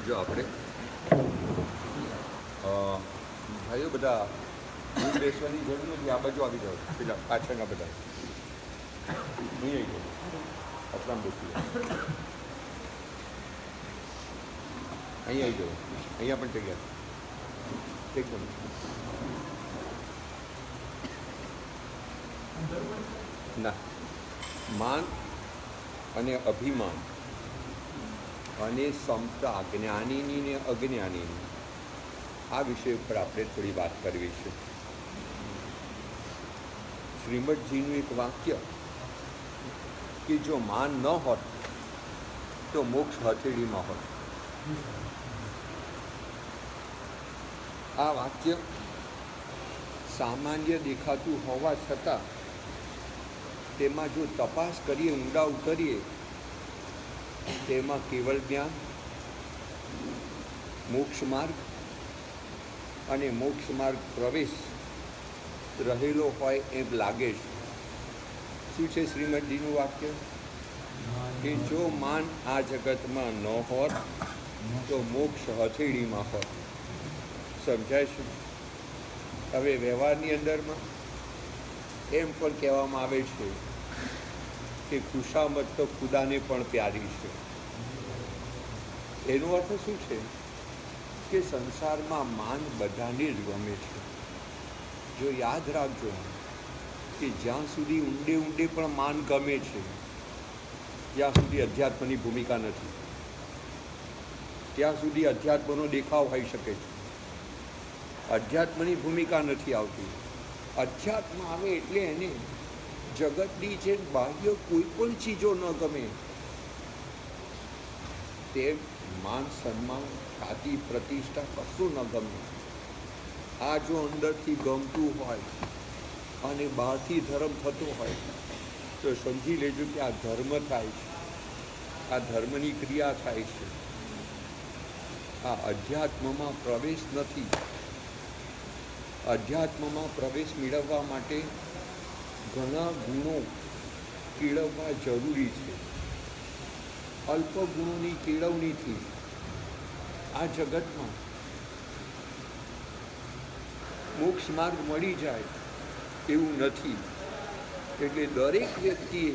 જો આપણે ભાઈઓ બધા દૂર બેસવાની જરૂર નથી, આ બાજુ આવી જાઓ, પેલા પાછળના બધા નહીં આવી જાઓ, આપણા બેસી અહીં આવી જાઓ, અહીંયા પણ જગ્યા એકદમ ના. માન અને અભિમાન અને સમતા, જ્ઞાનીની ને અજ્ઞાનીની, આ વિષય ઉપર આપણે થોડી વાત કરવી છે. શ્રીમદજીનું એક વાક્ય કે જો માન ન હોત તો મોક્ષ હથેળીમાં હોત. આ વાક્ય સામાન્ય દેખાતું હોવા છતાં તેમાં જો તપાસ કરીએ, ઊંડા ઉતરીએ, તેમાં કેવળ જ્ઞાન, મોક્ષ માર્ગ અને મોક્ષ માર્ગ પ્રવેશ રહેલો હોય એમ લાગે છે. શું છે શ્રીમદજીનું વાક્ય? કે જો માન આ જગતમાં ન હોત તો મોક્ષ હથેળીમાં હોત. સમજાય છે? હવે વ્યવહારની અંદરમાં એમ પણ કહેવામાં આવે છે કે ખુશામત તો ખુદાને પણ પ્યારી છે. એનો અર્થ શું છે? કે સંસારમાં માન બધાને જ ગમે છે. જો યાદ રાખજો કે જ્યાં સુધી ઊંડે ઊંડે પણ માન ગમે છે ત્યાં સુધી અધ્યાત્મની ભૂમિકા નથી, ત્યાં સુધી અધ્યાત્મનો દેખાવ હોઈ શકે છે. અધ્યાત્મની ભૂમિકા નથી આવતી. અધ્યાત્મ આવે એટલે એને જગતની જે બાહ્ય કોઈ પણ ચીજો ન ગમે, તે માન, સન્માન, ખ્યાતિ, પ્રતિષ્ઠા કશું ન ગમે. આ જો અંદરથી ગમતું હોય અને બહારથી ધર્મ થતો હોય તો સમજી લેજો કે આ ધર્મ થાય છે, આ ધર્મની ક્રિયા થાય છે. આ અધ્યાત્મમાં પ્રવેશ નથી. અધ્યાત્મમાં પ્રવેશ મેળવવા માટે ઘણા ગુણો કેળવવા જરૂરી છે. અલ્પ ગુણોની કેળવણીથી આ જગતમાં મોક્ષ માર્ગ મળી જાય એવું નથી. એટલે દરેક વ્યક્તિએ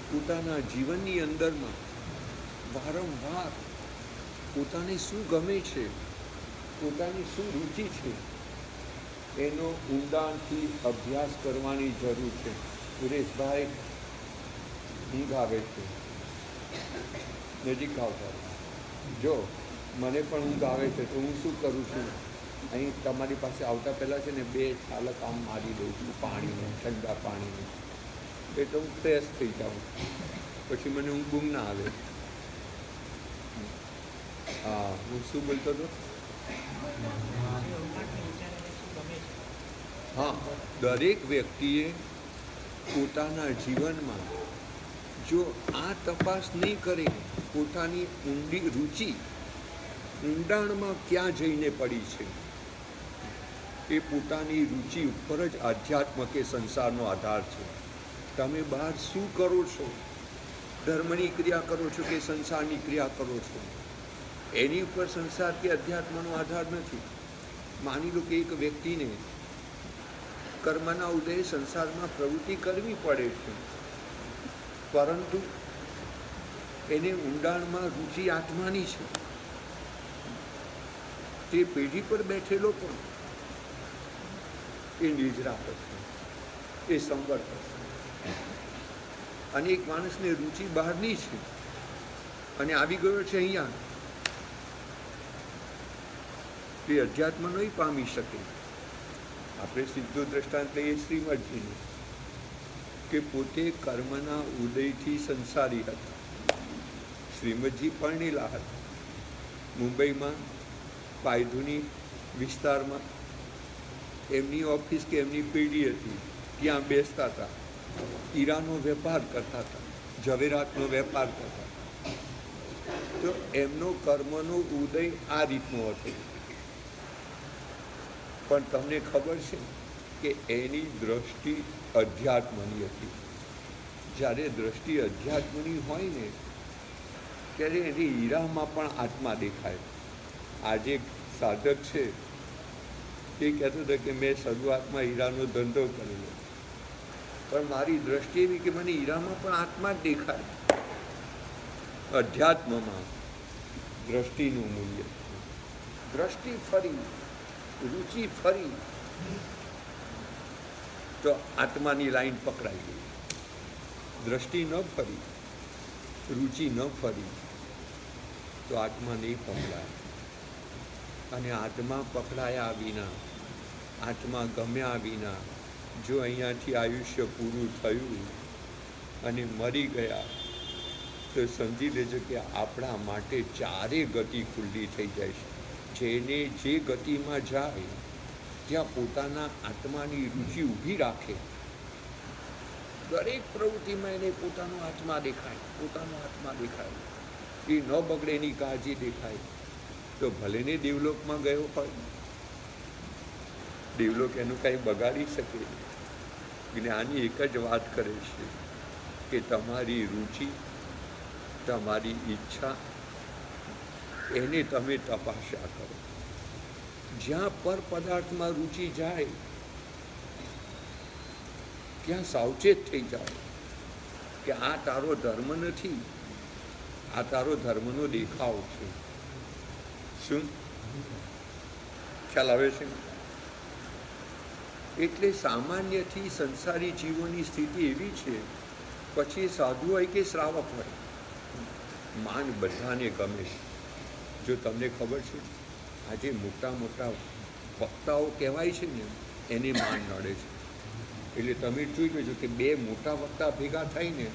પોતાના જીવનની અંદરમાં વારંવાર પોતાને શું ગમે છે, પોતાની શું રુચિ છે, એનો ઊંડાણથી અભ્યાસ કરવાની જરૂર છે. સુરેશભાઈ, ઊંઘ આવે છે, નજીક આવતા. જો મને પણ ઊંઘ આવે છે તો હું શું કરું છું, અહીં તમારી પાસે આવતા પહેલાં છે ને 2 છાલક આમ મારી દઉં છું પાણીને, ઠંડા પાણીને, એટલે હું ફ્રેશ થઈ જાઉં, પછી મને ઊંઘ ના આવે. હા, હું શું બોલતો હતો? હા, દરેક વ્યક્તિએ પોતાના જીવનમાં જો આ તપાસ નહીં કરે, પોતાની ઊંડી રુચિ ઊંડાણમાં ક્યાં જઈને પડી છે, એ પોતાની રુચિ ઉપર જ આધ્યાત્મ કે સંસારનો આધાર છે. તમે બહાર શું કરો છો, ધર્મની ક્રિયા કરો છો કે સંસારની ક્રિયા કરો છો, એની ઉપર સંસાર કે અધ્યાત્મનો આધાર નથી. માની લો કે એક વ્યક્તિને કર્મના ઉદયે સંસારમાં પ્રવૃત્તિ કરવી પડે છે, પરંતુ એને ઊંડાણમાં રુચિ આત્માની છે. તે પેઢી પર બેઠેલો પણ એ નિજરા કરશે, એ સંવર કરશે. અને એક માણસને રુચિ બહારની છે અને આવી ગયો છે અહીંયા, એ અધ્યાત્મ નહીં પામી શકે. આપણે સીધું દ્રષ્ટાંત લઈએ શ્રીમદજીનું, કે પોતે કર્મના ઉદયથી સંસારી હતા. શ્રીમદજી પરણેલા હતા. મુંબઈમાં પાયધુની વિસ્તારમાં એમની ઓફિસ કે એમની પેઢી હતી, ત્યાં બેસતા હતા, હીરાનો વેપાર કરતા હતા, ઝવેરાતનો વેપાર કરતા હતા. તો એમનો કર્મનો ઉદય આ રીતનો હતો. પણ તમને ખબર છે કે એની દ્રષ્ટિ અધ્યાત્મની હતી. જ્યારે દ્રષ્ટિ અધ્યાત્મની હોય ને ત્યારે એની હીરામાં પણ આત્મા દેખાય. આજે એક સાધક છે, એ કહેતો હતો કે મેં શરૂઆતમાં હીરાનો ધંધો કરેલો, પણ મારી દ્રષ્ટિ એવી કે મને હીરામાં પણ આત્મા જ દેખાય. અધ્યાત્મમાં દ્રષ્ટિનું મૂલ્ય, દ્રષ્ટિ ફરી, રુચિ ફરી તો આત્માની લાઈન પકડાઈ ગઈ. દ્રષ્ટિ ન ફરી, રુચિ ન ફરી તો આત્મા નહીં પકડાય. અને આત્મા પકડાયા વિના, આત્મા ગમ્યા વિના જો અહીંયાથી આયુષ્ય પૂરું થયું અને મરી ગયા તો સમજી લેજો કે આપણા માટે ચારે ગતિ ખુલ્લી થઈ જાય છે. જેને જે ગતિમાં જાય ત્યાં પોતાના આત્માની રુચિ ઊભી રાખે, દરેક પ્રવૃત્તિમાં એને પોતાનો આત્મા દેખાય, પોતાનો આત્મા દેખાય, એ ન બગડે એની કાળજી દેખાય. તો ભલે ને દેવલોકમાં ગયો હોય, દેવલોક એનું કાંઈ બગાડી શકે. જ્ઞાની એક જ વાત કરે છે કે તમારી રુચિ, તમારી ઈચ્છા, એને તમે તપાસ્યા કરો. જ્યાં પર પદાર્થમાં રુચિ જાય ત્યાં સાવચેત થઈ જાઓ કે આ તારો ધર્મ નથી, આ તારો ધર્મનો દેખાવ છે. શું ખ્યાલ આવે છે? એટલે સામાન્યથી સંસારી જીવોની સ્થિતિ એવી છે, પછી સાધુ હોય કે શ્રાવક હોય, માન બધાને ગમે છે. જો તમને ખબર છે, આજે મોટા મોટા વક્તાઓ કહેવાય છે ને, એને માન નડે છે. એટલે તમે જોઈ લેજો કે બે મોટા વક્તા ભેગા થઈને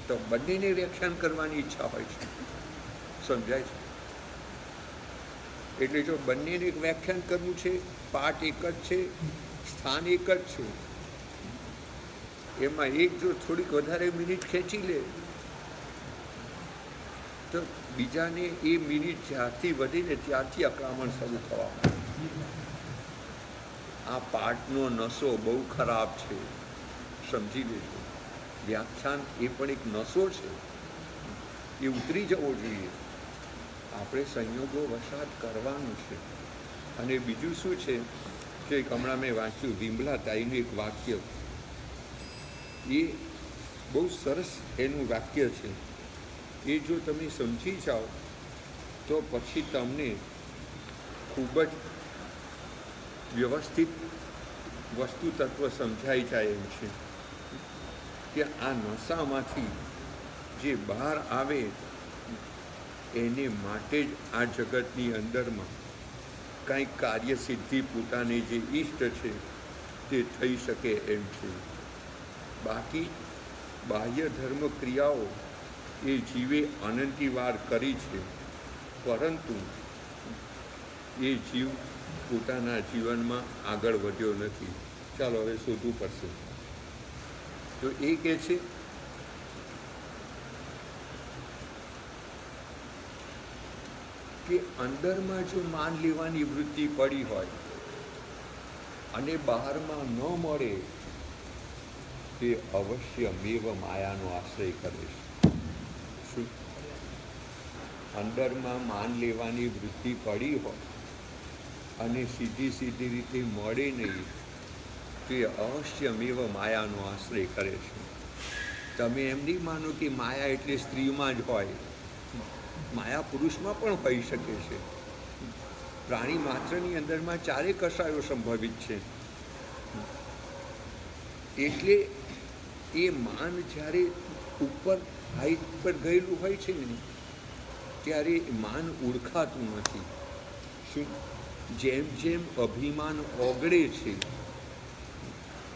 તો બંનેને વ્યાખ્યાન કરવાની ઈચ્છા હોય છે. સમજાય છે? એટલે જો બંનેને વ્યાખ્યાન કરવું છે, પાઠ એક જ છે, સ્થાન એક જ છે, એમાં એક જો થોડીક વધારે મિનિટ ખેંચી લે તો બીજાને એ મિનિટ જ્યારથી વધીને ત્યારથી અકળામણ શરૂ થવા માંડે. આ પાઠનો નશો બહુ ખરાબ છે, સમજી લેજો. વ્યાખ્યાન એ પણ એક નશો છે, એ ઉતરી જવો જોઈએ. આપણે સંયોગો વસાત કરવાનું છે. અને બીજું શું છે કે હમણાં મેં વાંચ્યું વિમલા તાઈનું એક વાક્ય, એ બહુ સરસ એનું વાક્ય છે. એ જો તમે સમજી જાઓ તો પછી તમને ખૂબ જ વ્યવસ્થિત વસ્તુ તત્વ સમજાઈ જાય એમ છે કે આ નશામાંથી જે બહાર આવે એને માટે જ આ જગતની અંદરમાં કાંઈક કાર્યસિદ્ધિ પોતાની જે ઈષ્ટ છે તે થઈ શકે એમ છે. બાકી બાહ્ય ધર્મ ક્રિયાઓ એ જીવે અનંતિવાર કરી છે, પરંતુ એ જીવ પોતાના જીવનમાં આગળ વધ્યો નથી. ચાલો હવે શોધવું પડશે. તો એ કહે છે કે અંદરમાં જો માન લેવાની વૃત્તિ પડી હોય અને બહારમાં ન મળે તે અવશ્ય મેવ માયાનો આશ્રય કરે છે. શું? અંદરમાં માન લેવાની વૃત્તિ પડી હોય અને સીધી રીતે મળે નહીં તે અવશ્ય મેવ માયાનો આશ્રય કરે છે. તમે એમ નહીં માનો કે માયા એટલે સ્ત્રીમાં જ હોય, માયા પુરુષમાં પણ હોઈ શકે છે. પ્રાણી માત્રની અંદરમાં ચારે કષાયો સંભવિત છે. એટલે એ માન જ્યારે ઉપર હાઈટ પર ગયેલું હોય છે ને ત્યારે માન ઓળખાતું નથી. શું? જેમ જેમ અભિમાન ઓગળે છે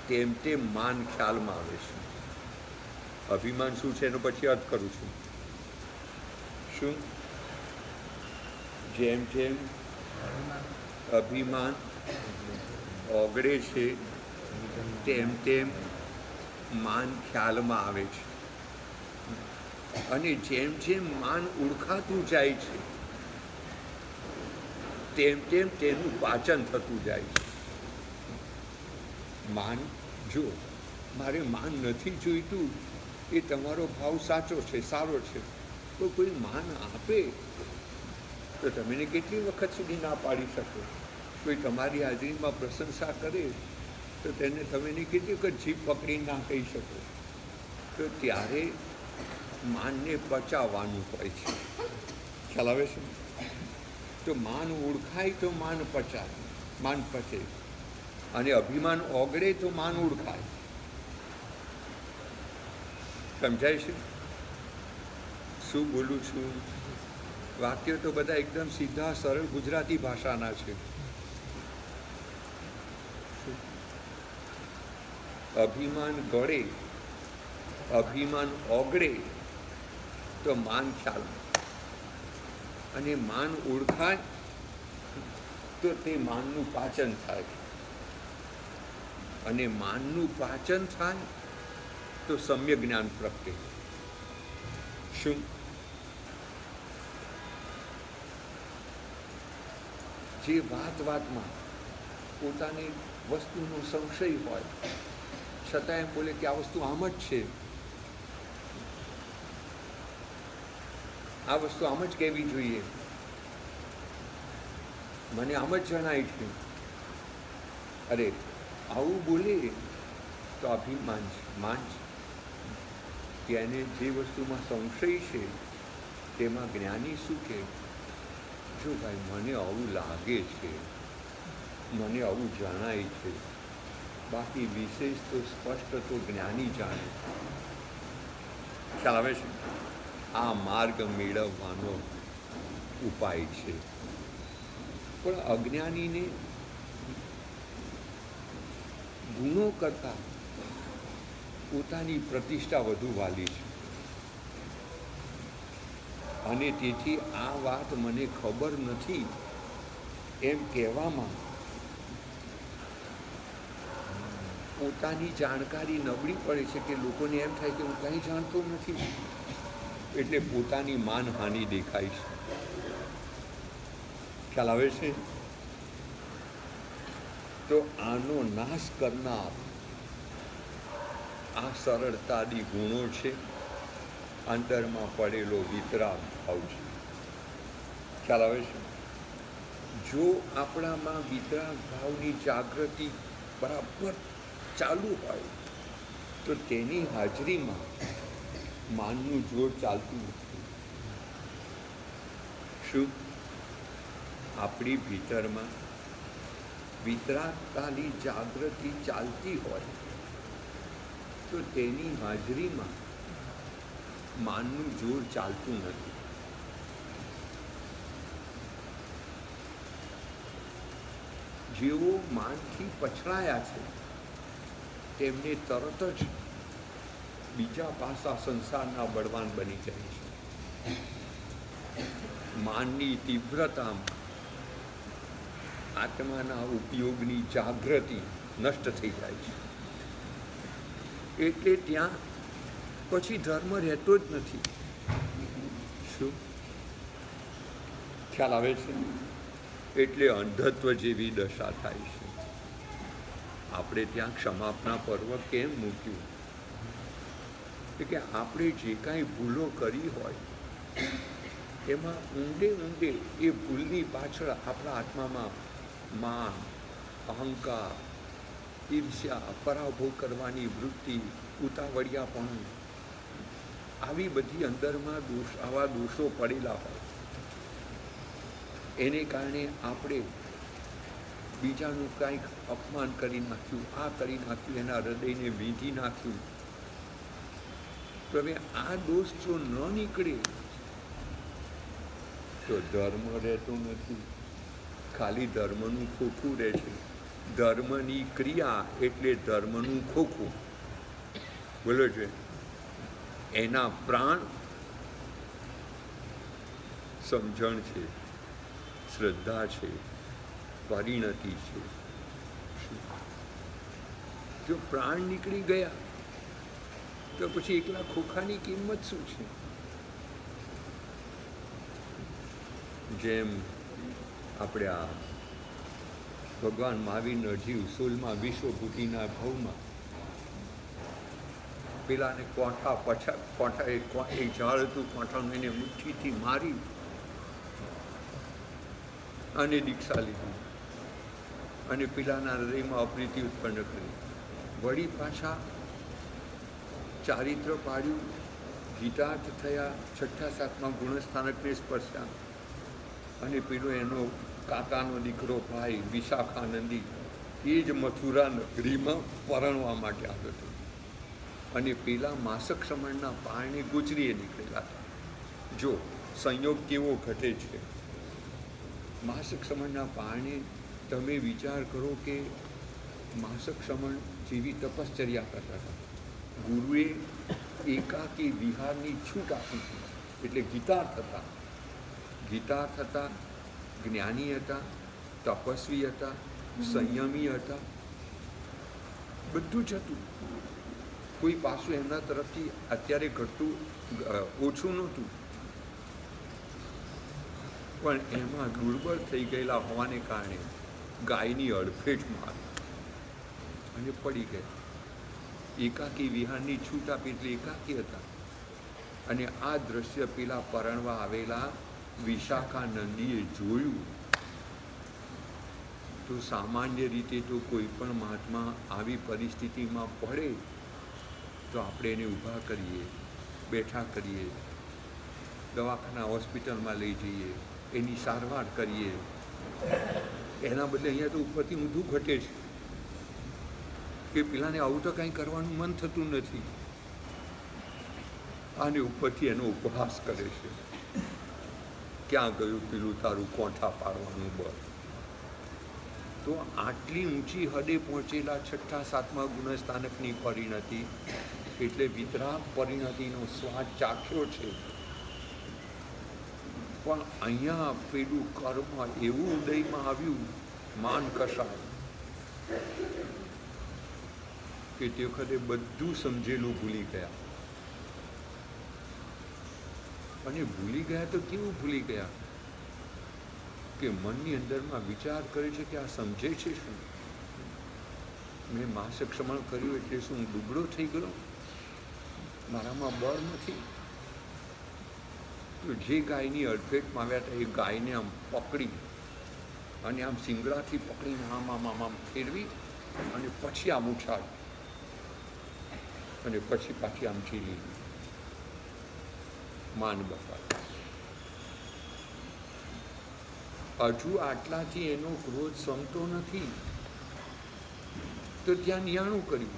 તેમ તેમ માન ખ્યાલમાં આવે છે. અભિમાન શું છે એનો પછી અર્થ કરું છું. શું? જેમ જેમ અભિમાન ઓગળે છે તેમ તેમ માન ખ્યાલમાં આવે છે. અને જેમ જેમ માન ઓળખાતું જાય છે તેમ તેમ તેનું પાચન થતું જાય છે. માન, જો મારે માન નથી જોઈતું એ તમારો ભાવ સાચો છે, સારો છે, તો કોઈ માન આપે તો તમે એને કેટલી વખત સુધી ના પાડી શકો? કોઈ તમારી હાજરીમાં પ્રશંસા કરે તો તેને તમે એને કેટલી વખત જીભ પકડી ના કહી શકો? તો ત્યારે માનને પચાવવાનું હોય છે. ખ્યાલ આવે છે? તો માન ઓળખાય તો માન પચાય, માન પચે, અને અભિમાન ઓગળે તો માન ઓળખાય. સમજાય છે શું બોલું છું? વાક્યો તો બધા એકદમ સીધા સરળ ગુજરાતી ભાષાના છે. અભિમાન ગળે, અભિમાન ઓગળે તો માન ખ્યાલ, અને માન ઓળખાય તો તે માનનું પાચન થાય, અને માનનું પાચન થાય તો સમ્યક જ્ઞાન પ્રગટે. શું? જે વાતમાં પોતાની વસ્તુનો સંશય હોય છતાં એમ બોલે કે આ વસ્તુ આમ જ છે, આ વસ્તુ આમ જ કહેવી જોઈએ, મને આમ જ જણાય છે. અરે આવું બોલે તો અભિમાન છે, માન છે. તેને જે વસ્તુમાં સંશય છે તેમાં જ્ઞાની શું કહે? જો ભાઈ મને આવું લાગે છે, મને આવું જણાય છે, બાકી વિશેષ તો સ્પષ્ટ તો જ્ઞાની જાણે. ખ્યાલ આવે છે? આ માર્ગ મેળવવાનો ઉપાય છે. પણ અજ્ઞાનીને ગુનો કરતાં પોતાની પ્રતિષ્ઠા વધુ વાલી છે, અને તેથી આ વાત મને ખબર નથી એમ કહેવામાં પોતાની જાણકારી નબળી પડે છે, કે લોકોને એમ થાય કે હું કંઈ જાણતો નથી, એટલે પોતાની માનહાનિ દેખાય છે. ખ્યાલ આવે છે? તો આનો નાશ કરનાર આ સરળતાદી ગુણો છે, અંતરમાં પડેલો વિતરાગ ભાવ છે. ખ્યાલ આવે છે? જો આપણામાં વિતરાગ ભાવની જાગૃતિ બરાબર ચાલુ હોય તો તેની હાજરીમાં માનનું જોર ચાલતું નથી. શું? આપણી ભીતરમાં વિતરાગતાની જાગૃતિ ચાલતી હોય તો તેની હાજરીમાં માનનું જોર ચાલતું નથી. જેઓ માનથી પછડાયા છે તેમને તરત જ બીજા પાસા સંસારના બળવાન બની જાય છે. માનની તીવ્રતામાં આત્માના ઉપયોગની જાગૃતિ નષ્ટ થઈ જાય છે, એટલે ત્યાં પછી ધર્મ રહેતો જ નથી. શું? ખ્યાલ આવે છે? એટલે અંધત્વ જેવી દશા થાય છે. આપણે ત્યાં ક્ષમાપના પર્વ કેમ મૂક્યું? કે આપણે જે કાંઈ ભૂલો કરી હોય એમાં ઊંડે ઊંડે એ ભૂલની પાછળ આપણા આત્મામાં માન, અહંકાર, ઈર્ષ્યા, પરાભવ કરવાની વૃત્તિ, ઉતાવળિયાપણું, આવી બધી અંદરમાં આવા દોષો પડેલા હોય. એને કારણે આપણે બીજાનું કાંઈક અપમાન કરી નાખ્યું, આ કરી નાખ્યું, એના હૃદયને વીંધી નાખ્યું. તો હવે આ દોષ જો ન નીકળે તો ધર્મ રહેતો નથી, ખાલી ધર્મનું ખોખું રહે છે. ધર્મની ક્રિયા એટલે ધર્મનું ખોખું. બોલો છે, એના પ્રાણ સમજણ છે, શ્રદ્ધા છે, પરિણતિ છે. જો પ્રાણ નીકળી ગયા તો પછી એકલા ખોખાની કિંમત શું છે? જેમ આપણે આ ભગવાન મહાવીરનો જીવ સોલમાં વિશ્વભૂતિના ભાવમાં પેલાને કોઠા એક ઝાડ હતું, કોઠાનું એને મુઠ્ઠીથી મારી અને દીક્ષા લીધી અને પેલાના હૃદયમાં અપ્રીતિ ઉત્પન્ન કરી. વળી પાછા ચારિત્ર પાડ્યું, ગીતાર્થ થયા, 6ઠા 7મા ગુણસ્થાનકને સ્પર્શ્યા અને પેલો એનો કાકાનો દીકરો ભાઈ વિશાખાનંદી એ જ મથુરા નગરીમાં પરણવા માટે આવ્યો હતો અને પેલા માસક સમણના પારણે ગુજરીએ નીકળેલા હતા. જો સંયોગ કેવો ઘટે છે. માસક સમણના પારણે તમે વિચાર કરો કે માસક સમણ જેવી તપશ્ચર્યા કરતા હતા. ગુરુએ એકાકી વિહારની છૂટ આપી હતી, એટલે ગીતાર્થ હતા, જ્ઞાની હતા, તપસ્વી હતા, સંયમી હતા, બધું જ હતું. કોઈ પાછું એમના તરફથી અત્યારે ઘટતું ઓછું નહોતું, પણ એમાં દુર્બળ થઈ ગયેલા હોવાને કારણે ગાયની અડફેટમાં અને પડી ગયા. એકાકી વિહારની છૂટ આપી એટલે એકાકી હતા. અને આ દ્રશ્ય પેલા પરણવા આવેલા વિશાખાનંદીએ જોયું. તો સામાન્ય રીતે તો કોઈ પણ મહાત્મા આવી પરિસ્થિતિમાં પડે તો આપણે એને ઊભા કરીએ, બેઠા કરીએ, દવાખાના હોસ્પિટલમાં લઈ જઈએ, એની સારવાર કરીએ. એના બદલે અહીંયા તો ઉપરથી ઊંધું ઘટે છે કે પેલાને આવું તો કંઈ કરવાનું મન થતું નથી અને ઉપરથી એનો ઉપહાસ કરે છે. ક્યાં ગયું પેલું તારું કોઠા પાડવાનું બળ? તો આટલી ઊંચી હદે પહોંચેલા 6ઠા 7મા ગુણસ્થાનકની પરિણતિ એટલે વિતરાગ પરિણતિનો સ્વાદ ચાખ્યો છે. પણ અહીંયા પેલું કર્મ એવું ઉદયમાં આવ્યું, માન કસાય, કે તે વખતે બધું સમજેલું ભૂલી ગયા. અને ભૂલી ગયા તો કેવું ભૂલી ગયા કે મનની અંદરમાં વિચાર કરે છે કે આ સમજે છે શું? મેં માસક સમણ કર્યું એટલે શું હું દુબળો થઈ ગયો? મારામાં બળ નથી? તો જે ગાયની અડફેટમાં આવ્યા હતા એ ગાયને આમ પકડી અને આમ શિંગડાથી પકડીને આમ ફેરવી અને પછી આમ ઉછાળી અને પછી પાછી આમ ચીલી માન બપાય. હજુ આટલાથી એનો ક્રોધ સમતો નથી તો ત્યાં નિયાણું કર્યું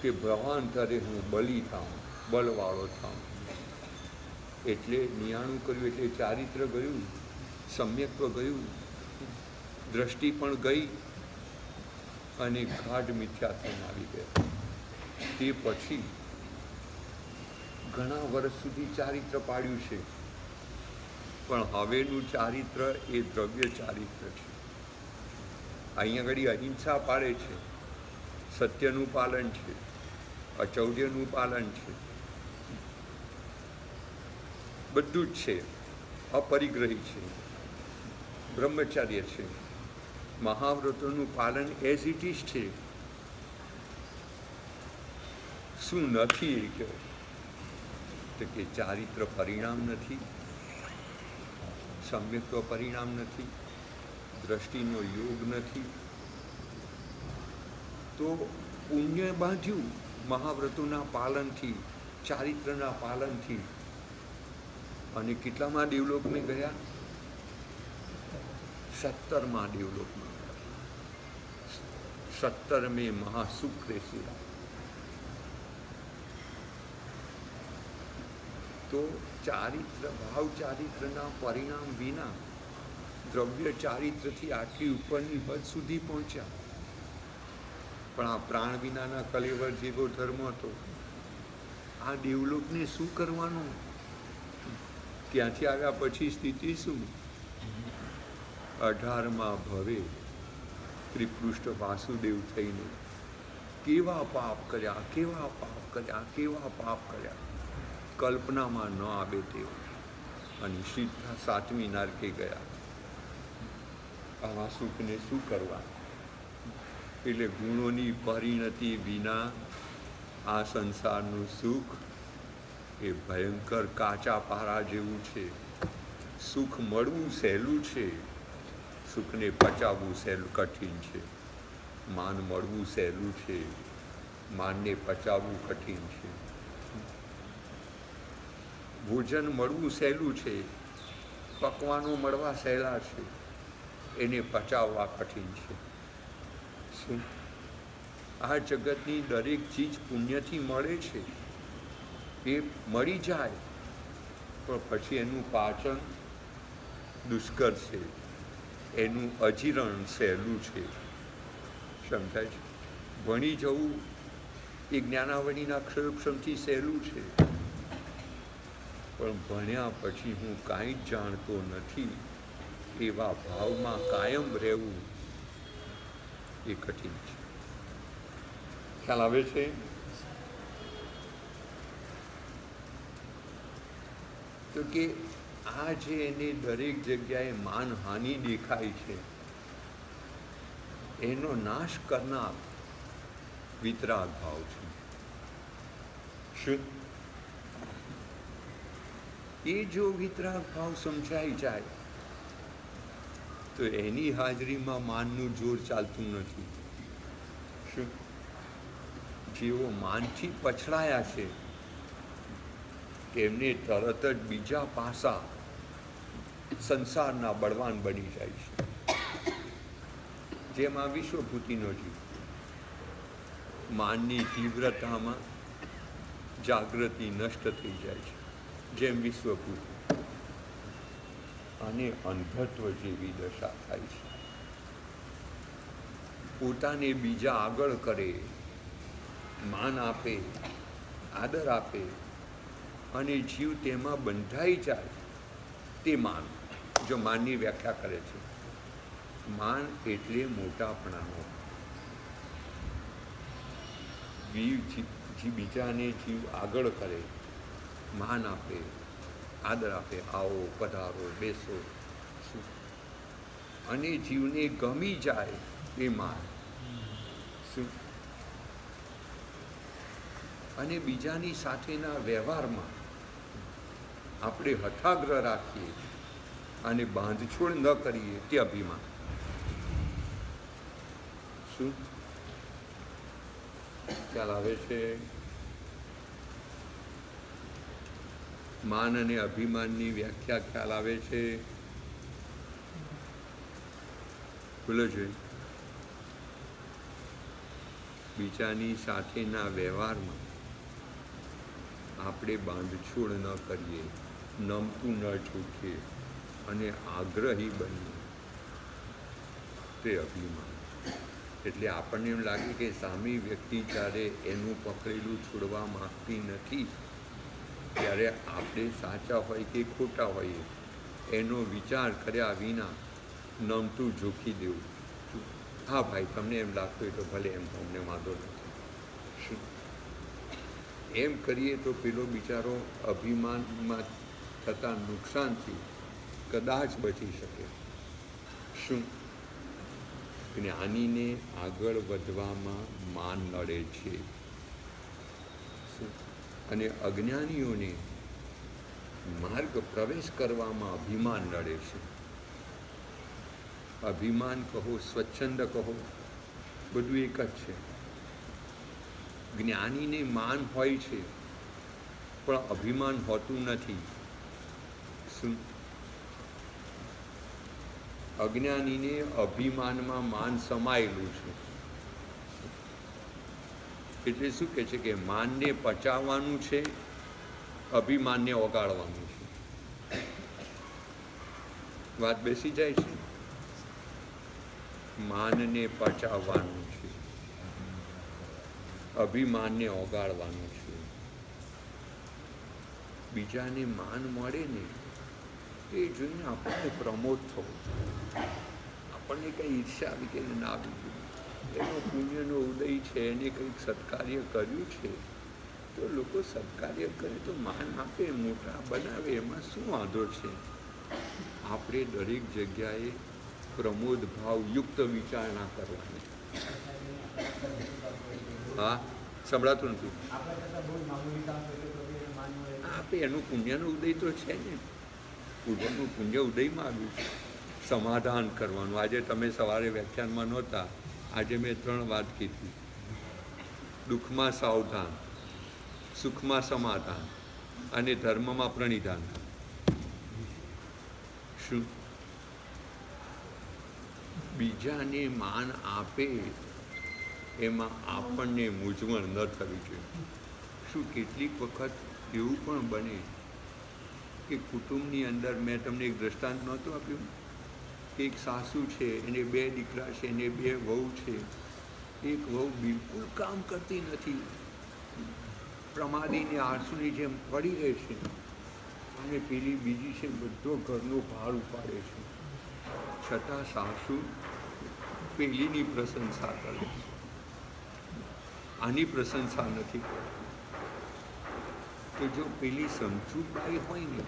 કે ભવાંતરે હું બલી થાઉં, બલવાળો થાઉં. એટલે નિયાણું કર્યું એટલે ચારિત્ર ગયું, સમ્યક્ત્વ ગયું, દ્રષ્ટિ પણ ગઈ અને ગાઢ મિથ્યાત્વ આવી ગયા. તે પછી ઘણા વર્ષ સુધી ચારિત્ર પાડ્યું છે, પણ હવેનું ચારિત્ર એ દ્રવ્ય ચારિત્ર છે. અહીંયા આગળ અહિંસા પાળે છે, સત્યનું પાલન છે, અચૌર્યનું પાલન છે, બધું જ છે. અપરિગ્રહી છે, બ્રહ્મચર્ય છે, મહાવ્રતોનું પાલન એઝ ઇટ ઇઝ છે. શું નથી એ કહો તો કે ચારિત્ર પરિણામ નથી, સમ્યક્ત્વ પરિણામ નથી, દ્રષ્ટિનો યોગ નથી. તો પુણ્ય બાંધ્યું મહાવ્રતોના પાલનથી, ચારિત્રના પાલનથી. અને કેટલામાં દેવલોકને ગયા? 17મા દેવલોકમાં. 17મે મહાસુક્રે સુરા. તો ચારિત્ર, ભાવ ચારિત્રના પરિણામ વિના દ્રવ્ય ચારિત્રથી આટલી ઉપરની હદ સુધી પહોંચ્યા. પણ આ પ્રાણ વિનાના કલેવર જેવો ધર્મ હતો. આ દેવલોકને શું કરવાનું? ત્યાંથી આવ્યા પછી સ્થિતિ શું? 18મા ભવે ત્રિપૃષ્ઠ વાસુદેવ થઈને કેવા પાપ કર્યા, કેવા પાપ કર્યા, કેવા પાપ કર્યા, કલ્પનામાં ન આવે તેઓ. અને સીધા 7મી નારકે ગયા. આવા સુખને શું કરવા? એટલે ગુણોની પરિણતિ વિના આ સંસારનું સુખ એ ભયંકર કાચા પારા જેવું છે. સુખ મળવું સહેલું છે, સુખને પચાવવું સહેલું કઠિન છે. માન મળવું સહેલું છે, માનને પચાવવું કઠિન છે. ભોજન મળવું સહેલું છે, પકવાનો મળવા સહેલા છે, એને પચાવવા કઠિન છે. શું આ જગતની દરેક ચીજ પુણ્યથી મળે છે, એ મળી જાય પણ પછી એનું પાચન દુષ્કર છે, એનું અજીરણ સહેલું છે. સમજાય છે? ભણી જવું એ જ્ઞાનાવલીના અક્ષરક્ષમથી સહેલું છે, પણ ભણ્યા પછી હું કાંઈ જ જાણતો નથી એવા ભાવમાં કાયમ રહેવું એ કઠિન છે. ખ્યાલ આવે છે? તો કે આ જે એને દરેક જગ્યાએ માનહાનિ દેખાય છે, એનો નાશ કરનાર વિતરાગ ભાવ છે. શું એ જો વિતરાગ ભાવ સમજાઈ જાય તો એની હાજરીમાં માનનું જોર ચાલતું નથી. શું જેઓ માનથી પછડાયા છે તેમને તરત જ બીજા પાસા સંસારના બળવાન બની જાય છે. જેમ આ વિશ્વભૂતિનો જીવ માનની તીવ્રતામાં જાગૃતિ નષ્ટ થઈ જાય છે, જેમ વિશ્વભૂતિ, અને અંધત્વ જેવી દશા થાય છે. પોતાને બીજા આગળ કરે, માન આપે, આદર આપે અને જીવ તેમાં બંધાઈ જાય, તે માન. જો માનની વ્યાખ્યા કરે છે, માન એટલે મોટાપણાનો. બીજાને જીવ આગળ કરે, માન આપે, આદર આપે, આવો પધારો બેસો, અને જીવને ગમી જાય એ માન. શું અને બીજાની સાથેના વ્યવહારમાં આપણે હઠાગ્રહ રાખીએ અને બાંધછોડ ન કરીએ તે અભિમાન. શું ખ્યાલ આવે છે? માન અને અભિમાનની વ્યાખ્યા ખ્યાલ આવે છે? બોલો જોઈએ. બીજાની સાથેના વ્યવહારમાં આપણે બાંધછોડ ન કરીએ, નમતું ન છૂટીએ અને આગ્રહી બનીએ, તે અભિમાન. એટલે આપણને એમ લાગે કે સામી વ્યક્તિ જ્યારે એનું પકડેલું છોડવા માંગતી નથી, ત્યારે આપણે સાચા હોય કે ખોટા હોઈએ એનો વિચાર કર્યા વિના નમતું ઝૂકી દેવું. હા ભાઈ, તમને એમ લાગતું હોય તો ભલે, એમ અમને વાંધો નથી. એમ કરીએ તો પેલો બિચારો અભિમાનમાં થતા નુકસાનથી કદાચ બચી શકે. શું જ્ઞાનીને આગળ વધવામાં માન નડે છે, અને અજ્ઞાનીઓને માર્ગ પ્રવેશ કરવામાં અભિમાન નડે છે. અભિમાન કહો, સ્વચ્છંદ કહો, બધું એક જ છે. જ્ઞાનીને માન હોય છે પણ અભિમાન હોતું નથી. શું અજ્ઞાનીને અભિમાનમાં માન સમાયેલું છે. એટલે શું કહે છે કે માનને પચાવવાનું છે, અભિમાનને ઓગાળવાનું છે. વાત બેસી જાય છે? માનને પચાવવાનું છે, અભિમાનને ઓગાળવાનું છે. બીજાને માન મળે ને એ જોઈને આપણને પ્રમોદ થવો, આપણને કંઈ ઈર્ષા આવી કે ના આવી, એનો પુણ્યનો ઉદય છે, એને કંઈક સત્કાર્ય કર્યું છે તો લોકો સત્કાર્ય કરે તો માન આપે, મોટા બનાવે, એમાં શું વાંધો છે? આપણે દરેક જગ્યાએ પ્રમોદ ભાવ યુક્ત વિચારણા કરવાની. હા, સંભળાતું નથી. આપે એનું પુણ્યનો ઉદય તો છે ને, પૂર્વનું પુણ્ય ઉદયમાં આવ્યું છે. સમાધાન કરવાનું. આજે તમે સવારે વ્યાખ્યાનમાં નહોતા, આજે મેં 3 વાત કીધી. દુઃખમાં સાવધાન, સુખમાં સમાધાન અને ધર્મમાં પ્રણિધાન. શું? બીજાને માન આપે એમાં આપણને મૂંઝવણ ન થવી જોઈએ. શું કેટલીક વખત એવું પણ બને કે કુટુંબની અંદર, મેં તમને એક દ્રષ્ટાંત નહોતું આપ્યું કે એક સાસુ છે, એને 2 દીકરા છે, એને 2 વહુ છે. એક વહુ બિલકુલ કામ કરતી નથી, પ્રમાદીને આળસુની જેમ પડી રહે છે, અને પેલી બીજી છે બધો ઘરનો ભાર ઉપાડે છે. છતાં સાસુ પેલીની પ્રશંસા કરે છે, આની પ્રશંસા નથી કરતી. તો જો પેલી સમજૂબાઈ હોય ને,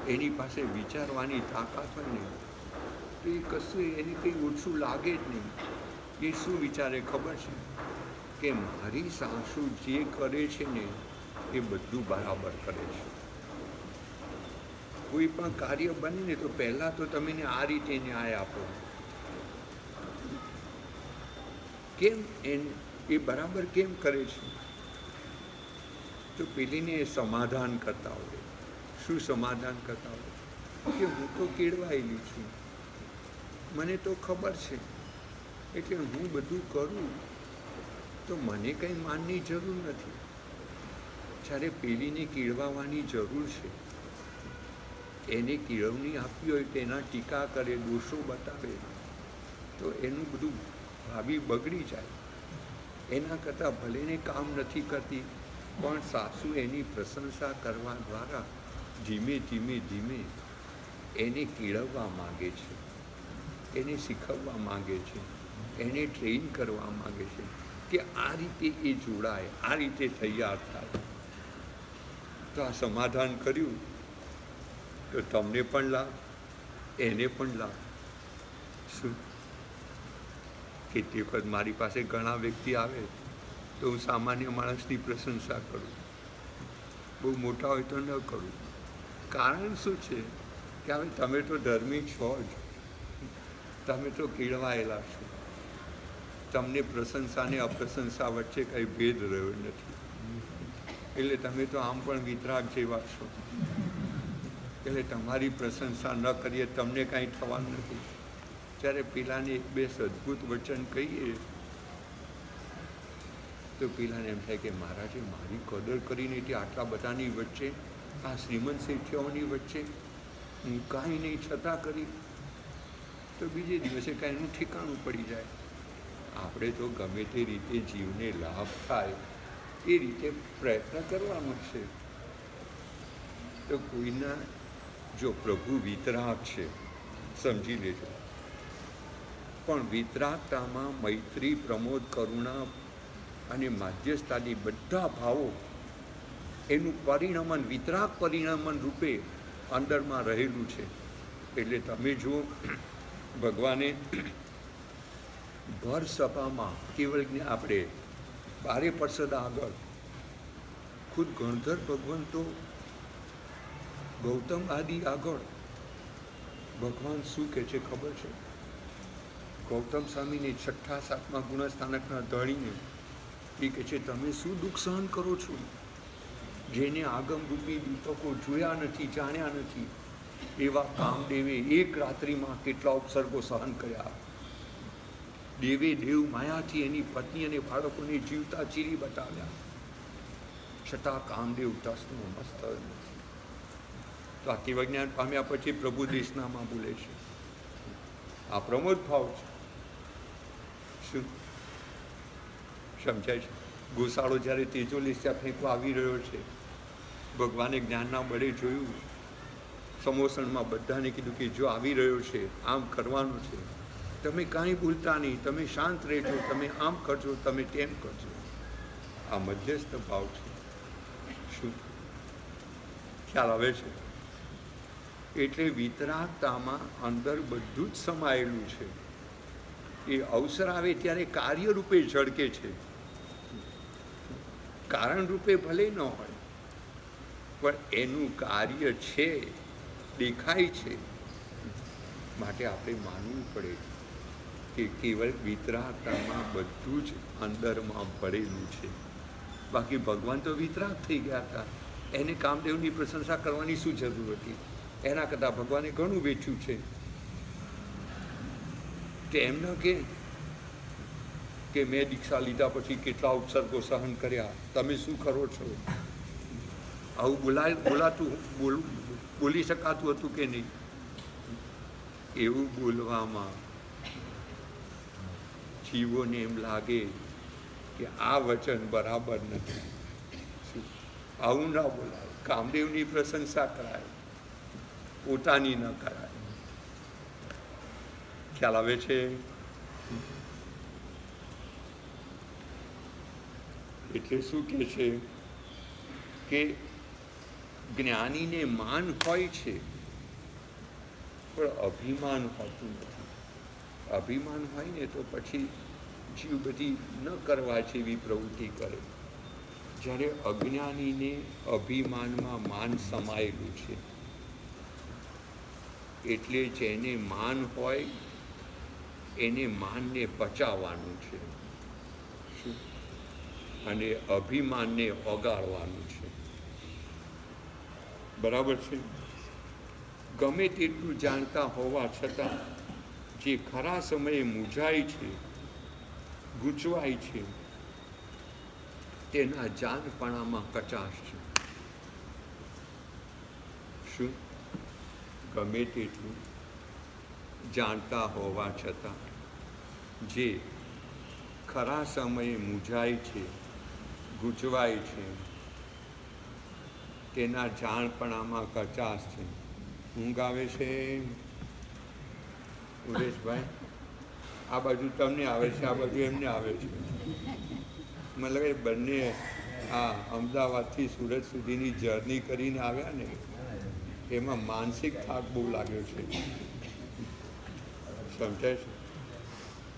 એની પાસે વિચારવાની તાકાત હોય ને, તો એ કશું એને કંઈ ઓછું લાગે જ નહીં. એ શું વિચારે ખબર છે કે મારી સાસુ જે કરે છે ને એ બધું બરાબર કરે છે. કોઈ પણ કાર્ય બને ને તો પહેલાં તો તમે એને આ રીતે ન્યાય આપો. કેમ એ બરાબર કેમ કરે છે? તો પેલીને સમાધાન કરતા હોય. શું સમાધાન કરતા હોય? કે હું તો કેળવાયેલી છું, મને તો ખબર છે, એટલે હું બધું કરું તો મને કંઈ માનની જરૂર નથી. જ્યારે પેલીને કેળવવાની જરૂર છે, એને કેળવણી આપવી હોય તો એના ટીકા કરે, દોષો બતાવે, તો એનું બધું ભાવિ બગડી જાય. એના કરતાં ભલેને કામ નથી કરતી, પણ સાસુ એની પ્રશંસા કરવા દ્વારા ધીમે ધીમે ધીમે એને કેળવવા માગે છે, એને શીખવવા માગે છે, એને ટ્રેન કરવા માગે છે કે આ રીતે એ જોડાય, આ રીતે તૈયાર થાય. તો આ સમાધાન કર્યું તો તમને પણ લાભ, એને પણ લાભ. શું? કેટલી વખત મારી પાસે ઘણા વ્યક્તિ આવે તો હું સામાન્ય માણસની પ્રશંસા કરું, બહુ મોટા હોય તો ન કરું. કારણ શું છે કે હવે તમે તો ધર્મી છો જ, તમે તો કેળવાયેલા છો, તમને પ્રશંસા ને અપ્રશંસા વચ્ચે કંઈ ભેદ રહ્યો નથી. એટલે તમે તો આમ પણ વિતરાગ જેવા છો, એટલે તમારી પ્રશંસા ન કરીએ તમને કાંઈ થવાનું નથી. જ્યારે પેલાને 1-2 સદભુત વચન કહીએ તો પેલાને એમ થાય કે મહારાજે મારી કદર કરીને તે આટલા બધાની વચ્ચે, આ શ્રીમંત શેઠિયાઓની વચ્ચે હું કાંઈ નહીં છતાં કરી, તો બીજે દિવસે કાંઈ એનું ઠેકાણું પડી જાય. આપણે તો ગમે તે રીતે જીવને લાભ થાય એ રીતે પ્રયત્ન કરવાનો છે. તો કોઈના, જો પ્રભુ વિતરાગ છે સમજી લેજો, પણ વિતરાગતામાં મૈત્રી, પ્રમોદ, કરુણા અને માધ્યસ્થાની બધા ભાવો એનું પરિણમન, વિતરાગ પરિણમન રૂપે અંદરમાં રહેલું છે. એટલે તમે જુઓ, ભગવાને ભર સભામાં કેવળ આપણે 12 પર્ષદ આગળ ખુદ ગણધર ભગવંતો ગૌતમ આદિ આગળ ભગવાન શું કહે છે ખબર છે? ગૌતમ સ્વામીને 6-7મા ગુણસ્થાનકના ધણીને એ કહે છે, તમે શું દુઃખ સહન કરો છો? જેને આગમરૂપી દીપકો જોયા નથી, જાણ્યા નથી, એવા કામદેવે 1 રાત્રિમાં કેટલા ઉપસર્ગો સહન કર્યા. દેવે દેવ માયાથી એની પત્ની અને બાળકોને જીવતા ચીરી બતાવ્યા, છતાં કામદેવ ટસનો મસ્ત નથી. તો આ કેવજ્ઞાન પામ્યા પછી પ્રભુ દેશનામાં બોલે છે, આ પ્રમોદ ભાવ છે. શું સમજાય છે? ગોસાળો જ્યારે તેજોલિસ્યા ફેંકવા આવી રહ્યો છે, ભગવાને જ્ઞાનના બળે જોયું, સમોસણમાં બધાને કીધું કે જો આવી રહ્યો છે, આમ કરવાનું છે, તમે કાંઈ ભૂલતા નહીં, તમે શાંત રહેજો, તમે આમ કરજો, તમે તેમ કરજો. આ મધ્યસ્થ ભાવ છે. શું ખ્યાલ આવે છે? એટલે વિતરાગતામાં અંદર બધું જ સમાયેલું છે. એ અવસર આવે ત્યારે કાર્યરૂપે ઝળકે છે. કારણ રૂપે ભલે ન હોય, પણ એનું કાર્ય છે, દેખાય છે. માટે આપણે માનવું પડે કે કેવળ વિતરાગતામાં બધું જ અંદરમાં ભરેલું છે. બાકી ભગવાન તો વિતરાગ થઈ ગયા હતા, એને કામદેવની પ્રશંસા કરવાની શું જરૂર હતી? એના કરતાં ભગવાને ઘણું વેચ્યું છે. કે એમ ન કે મેં દીક્ષા લીધા પછી કેટલા ઉપસર્ગો સહન કર્યા, તમે શું કરો છો? આવું બોલી શકાતું હતું કે નહીં? એવું બોલવામાં જીવોને એમ લાગે કે આ વચન બરાબર નથી. આવું ના બોલાય. કામદેવની પ્રશંસા કરાય, પોતાની ન કરાય. ખ્યાલ આવે છે? એટલે શું કહે છે કે જ્ઞાનીને માન હોય છે, પણ અભિમાન હોતું નથી. અભિમાન હોય ને તો પછી જીવ બધી ન કરવા જેવી પ્રવૃત્તિ કરે. જ્યારે અજ્ઞાનીને અભિમાનમાં માન સમાયેલું છે, એટલે જેને માન હોય એને માનને પચાવવાનું છે, અને અભિમાનને ઓગાળવાનું છે. બરાબર છે? ગમે તેટલું જાણતા હોવા છતાં જે ખરા સમયે મૂંઝાય છે, ગૂંચવાય છે, તેના જાનપણામાં કચાશ છે. શું? ગમે તેટલું જાણતા હોવા છતાં જે ખરા સમયે મૂંઝાય છે, ગૂંચવાય છે, તેના જાણપણામાં કચાશ છે. ઊંઘ આવે છે? ઉદેશભાઈ, આ બાજુ તમને આવે છે, આ બાજુ એમને આવે છે. મને લાગે બંને આ અમદાવાદથી સુરત સુધીની જર્ની કરીને આવ્યા ને, એમાં માનસિક થાક બહુ લાગ્યો છે. સમજાય છે?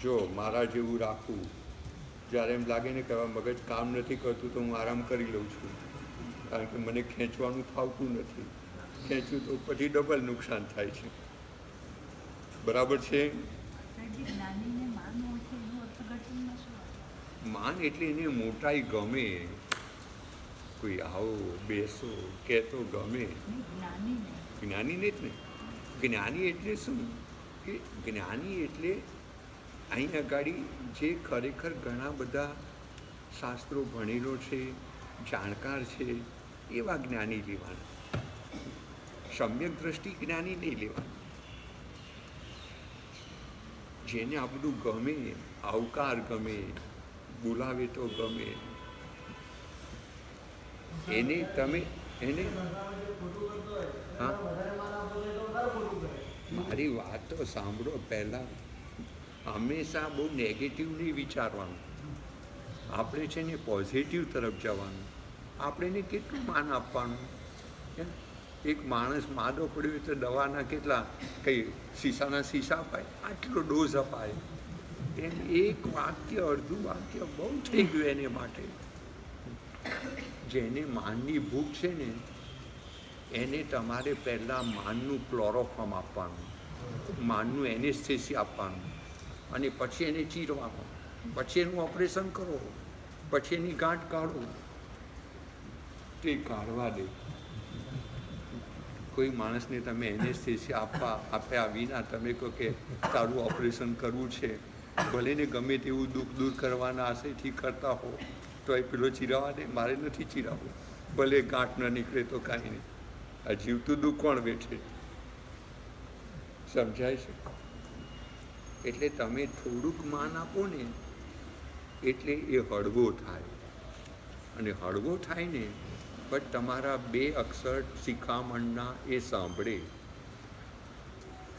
જો મારા જેવું રાખવું, જ્યારે એમ લાગે ને કે હવે મગજ કામ નથી કરતું તો હું આરામ કરી લઉં છું, કારણ કે મને ખેંચવાનું ફાવતું નથી. ખેંચ્યું તો પછી ડબલ નુકસાન થાય છે. બરાબર છે? માન એટલે એને મોટાઈ ગમે, કોઈ આવો બેસો કહેતો ગમે. જ્ઞાનીને જ ને. જ્ઞાની એટલે શું? કે જ્ઞાની એટલે અહીં આગળ જે ખરેખર ઘણા બધા શાસ્ત્રો ભણેલો છે, જાણકાર છે, એવા જ્ઞાની લેવાના. સમ્યક દ્રષ્ટિ જ્ઞાની નહીં લેવાનું. જેને આ બધું ગમે, આવકાર ગમે, બોલાવે તો ગમે, એને તમે એને હા, મારી વાત તો સાંભળો. પહેલાં હંમેશા બહુ નેગેટિવ નહીં વિચારવાનું. આપણે છે ને પોઝિટિવ તરફ જવાનું. આપણે એને કેટલું માન આપવાનું? એક માણસ માદો પડ્યો તો દવાના કેટલા કંઈ શીશાના શીશા અપાય, આટલો ડોઝ અપાય. એમ એક વાક્ય, અડધું વાક્ય બહુ થઈ ગયું એને માટે. જેને માનની ભૂખ છે ને, એને તમારે પહેલાં માનનું ક્લોરોફોર્મ આપવાનું, માનનું એનેસ્થેસિયા આપવાનું, અને પછી એને ચીરવાનું, પછી એનું ઓપરેશન કરો, પછી એની ગાંઠ કાઢો. તે કાઢવા દે. કોઈ માણસને તમે એનેસ્થેસિયા આપ્યા વિના તમે કહો કે તારું ઓપરેશન કરવું છે, ભલે ને ગમે તેવું દુઃખ દૂર કરવાના આશયથી કરતા હો, તો એ પેલો ચીરાવા દે. મારે નથી ચીરાવવું, ભલે ગાંઠ ન નીકળે તો કાંઈ નહીં. આ જીવતું દુઃખ કોણ વેઠે? સમજાય છે? એટલે તમે થોડુંક માન આપો ને, એટલે એ હળવો થાય. અને હળવો થાય ને, પણ તમારા 2 અક્ષર શિખામણના એ સાંભળે.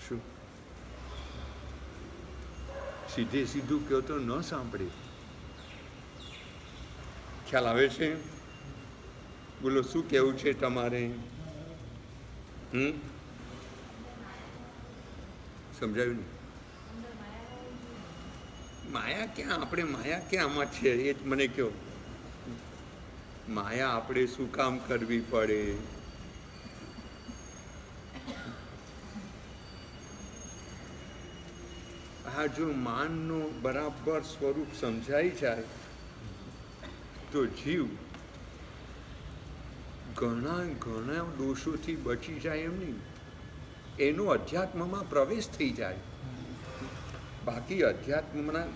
શું? સીધે સીધું કહો તો ન સાંભળે. ખ્યાલ આવે છે? બોલો, શું કહેવું છે તમારે? સમજાયું ને? માયા ક્યાં? આપણે માયા ક્યાં આમાં છે? એ જ મને કહો. માયા આપણે શું કામ કરવી પડે? આ જો માનનું બરાબર સ્વરૂપ સમજાઈ જાય તો જીવ ઘણા ઘણા દોષોથી બચી જાય એમ નહીં, એનો અધ્યાત્મમાં પ્રવેશ થઈ જાય. બાકી અધ્યાત્મના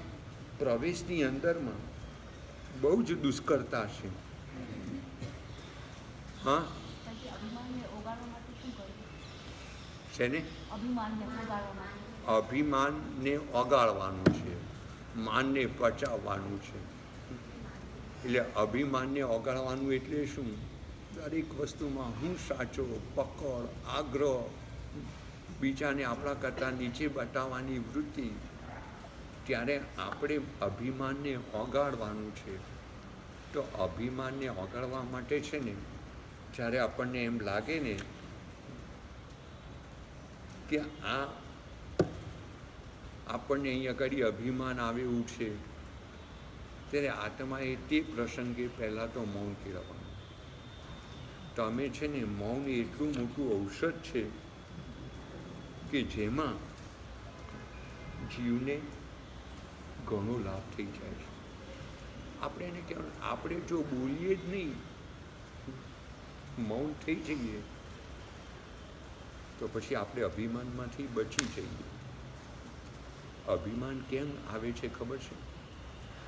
પ્રવેશની અંદરમાં બહુ જ દુષ્કરતા છે. હા, છે ને અભિમાનને ઓગાળવાનું છે, માનને પચાવવાનું છે. એટલે અભિમાનને ઓગાળવાનું એટલે શું? દરેક વસ્તુમાં હું સાચો, પકડ, આગ્રહ, બીજાને આપણા કરતાં નીચે બતાવવાની વૃત્તિ. ત્યારે આપણે અભિમાનને ઓગાળવાનું છે. તો અભિમાનને ઓગાળવા માટે છે ને, જ્યારે આપણને એમ લાગે ને કે આ આપણને અહીંયા આગળ અભિમાન આવે એવું છે, ત્યારે આત્માએ તે પ્રસંગે પહેલાં તો મૌન કેળવવાનું. તમે છે ને, મૌન એટલું મોટું ઔષધ છે કે જેમાં જીવને ઘણો લાભ થઈ જાય છે. આપણે એને કહેવાનું, આપણે જો બોલીએ જ નહીં, મૌન થઈ જઈએ, તો પછી આપણે અભિમાનમાંથી બચી જઈએ. અભિમાન કેમ આવે છે ખબર છે?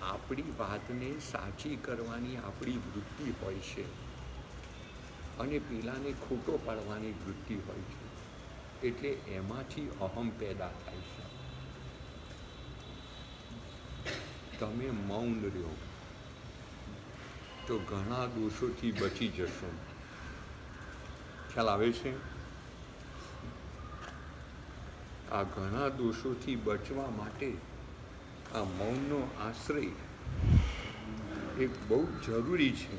આપણી વાતને સાચી કરવાની આપણી વૃત્તિ હોય છે અને પેલાને ખોટો પાડવાની વૃત્તિ હોય છે. એટલે એમાંથી અહમ પેદા થાય છે. તમે મૌન રહ્યો તો ઘણા દોષોથી બચી જશો. ખ્યાલ આવે છે? આ ઘણા દોષોથી બચવા માટે આ મૌનનો આશ્રય એક બહુ જરૂરી છે.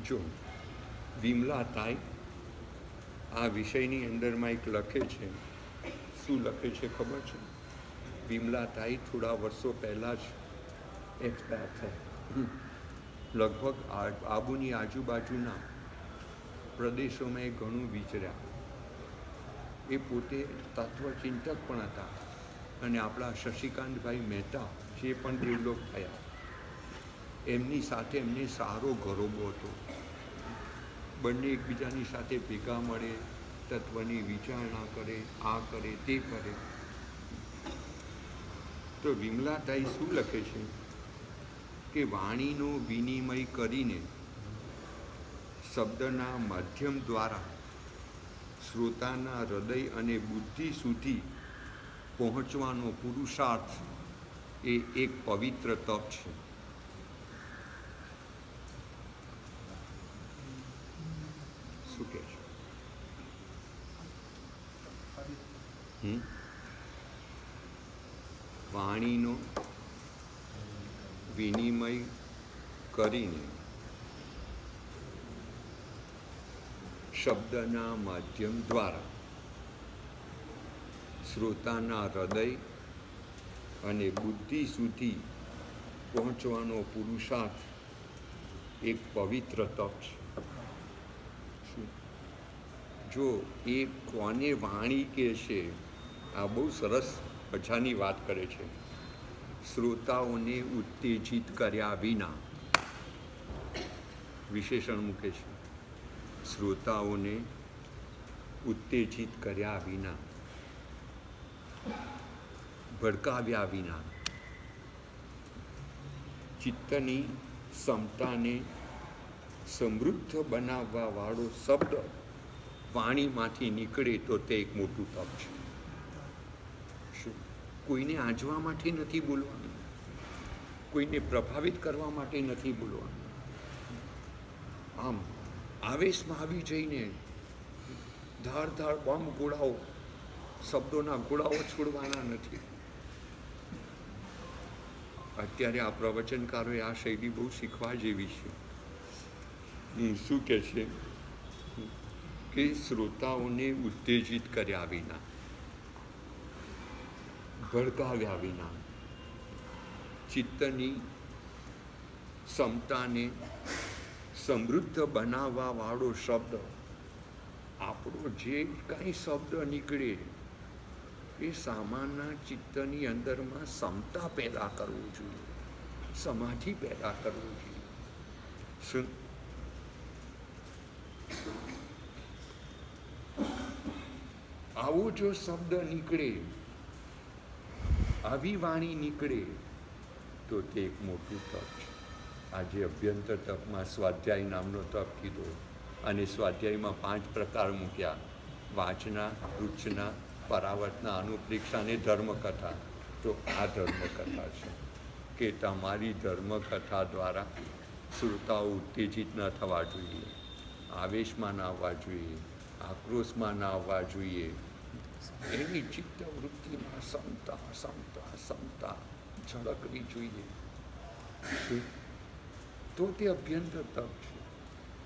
જો વિમલા તાઈ આ વિષયની અંદરમાં એક લખે છે. શું લખે છે ખબર છે? વિમલા તાઈ થોડા વર્ષો પહેલાં જ એક્સપાયર થયા. લગભગ આબુની આજુબાજુના પ્રદેશોમાં એ ઘણું વિચર્યા. એ પોતે તત્વચિંતક પણ હતા અને આપણા શશિકાંતભાઈ મહેતા જે પણ દેવલોક થયા, એમની સાથે એમને સારો ગરોબો હતો. બંને એકબીજાની સાથે ભેગા મળે, તત્વની વિચારણા કરે, આ કરે તે કરે. તો વિમલાતાઈ શું લખે છે કે વાણીનો વિનિમય કરીને શબ્દના માધ્યમ દ્વારા શ્રોતાના હૃદય અને બુદ્ધિ સુધી પહોંચવાનો પુરુષાર્થ એ એક પવિત્ર તપ છે. શું કહે છે? વાણીનો વિનિમય કરીને શબ્દના માધ્યમ દ્વારા શ્રોતાના હૃદય અને બુદ્ધિ સુધી પહોંચવાનો પુરુષાર્થ એક પવિત્ર તપ છે. જો એ કોને વાણી કહે છે? આ બહુ સરસ મજાની વાત કરે છે. શ્રોતાઓને ઉત્તેજિત કર્યા વિના, વિશેષણ મૂકે છે, શ્રોતાઓને ઉત્તેજિત કર્યા વિના, ભડકાવ્યા વિના, ચિત્તની ક્ષમતાને સમૃદ્ધ બનાવવા વાળો શબ્દ વાણીમાંથી નીકળે તો તે એક મોટું તપ છે. શું? કોઈને આંજવા માટે નથી બોલવાનું, કોઈને પ્રભાવિત કરવા માટે નથી બોલવાનું. આમ આવેશમાં આવી જઈને ધાર ધાર બોમ્બ ગોળાઓ, શબ્દોના ગોળાઓ છોડવાના નથી. અત્યારે આ પ્રવચનકારોએ આ શૈલી બહુ શીખવા જેવી છે. શું કહે છે કે શ્રોતાઓને ઉત્તેજિત કર્યા વિના, ભડકાવ્યા વિના, ચિત્તની સમતાને સમૃદ્ધ બનાવવા વાળો શબ્દ, આપણો જે કાંઈ શબ્દ નીકળે એ સામાન્ય ચિત્તની અંદરમાં સમતા પેદા કરવું જોઈએ, સમાધિ પેદા કરવું જોઈએ. શું આવો જો શબ્દ નીકળે, આવી વાણી નીકળે તો તે એક મોટું તપ છે. આજે અભ્યંતર તપમાં સ્વાધ્યાય નામનો તપ કીધો અને સ્વાધ્યાયમાં 5 પ્રકાર મૂક્યા: વાંચના, રૂચના, પરાવર્તના, અનુપ્રેક્ષા અને ધર્મકથા. તો આ ધર્મકથા છે કે તમારી ધર્મકથા દ્વારા શ્રોતાઓ ઉત્તેજિત ન થવા જોઈએ, આવેશમાં ના આવવા જોઈએ, આક્રોશમાં ના આવવા જોઈએ. એની ચિત્તવૃત્તિમાં સમતા સમતા સમતા ઝળકવી જોઈએ. તો તે અભ્યંતર તપ છે,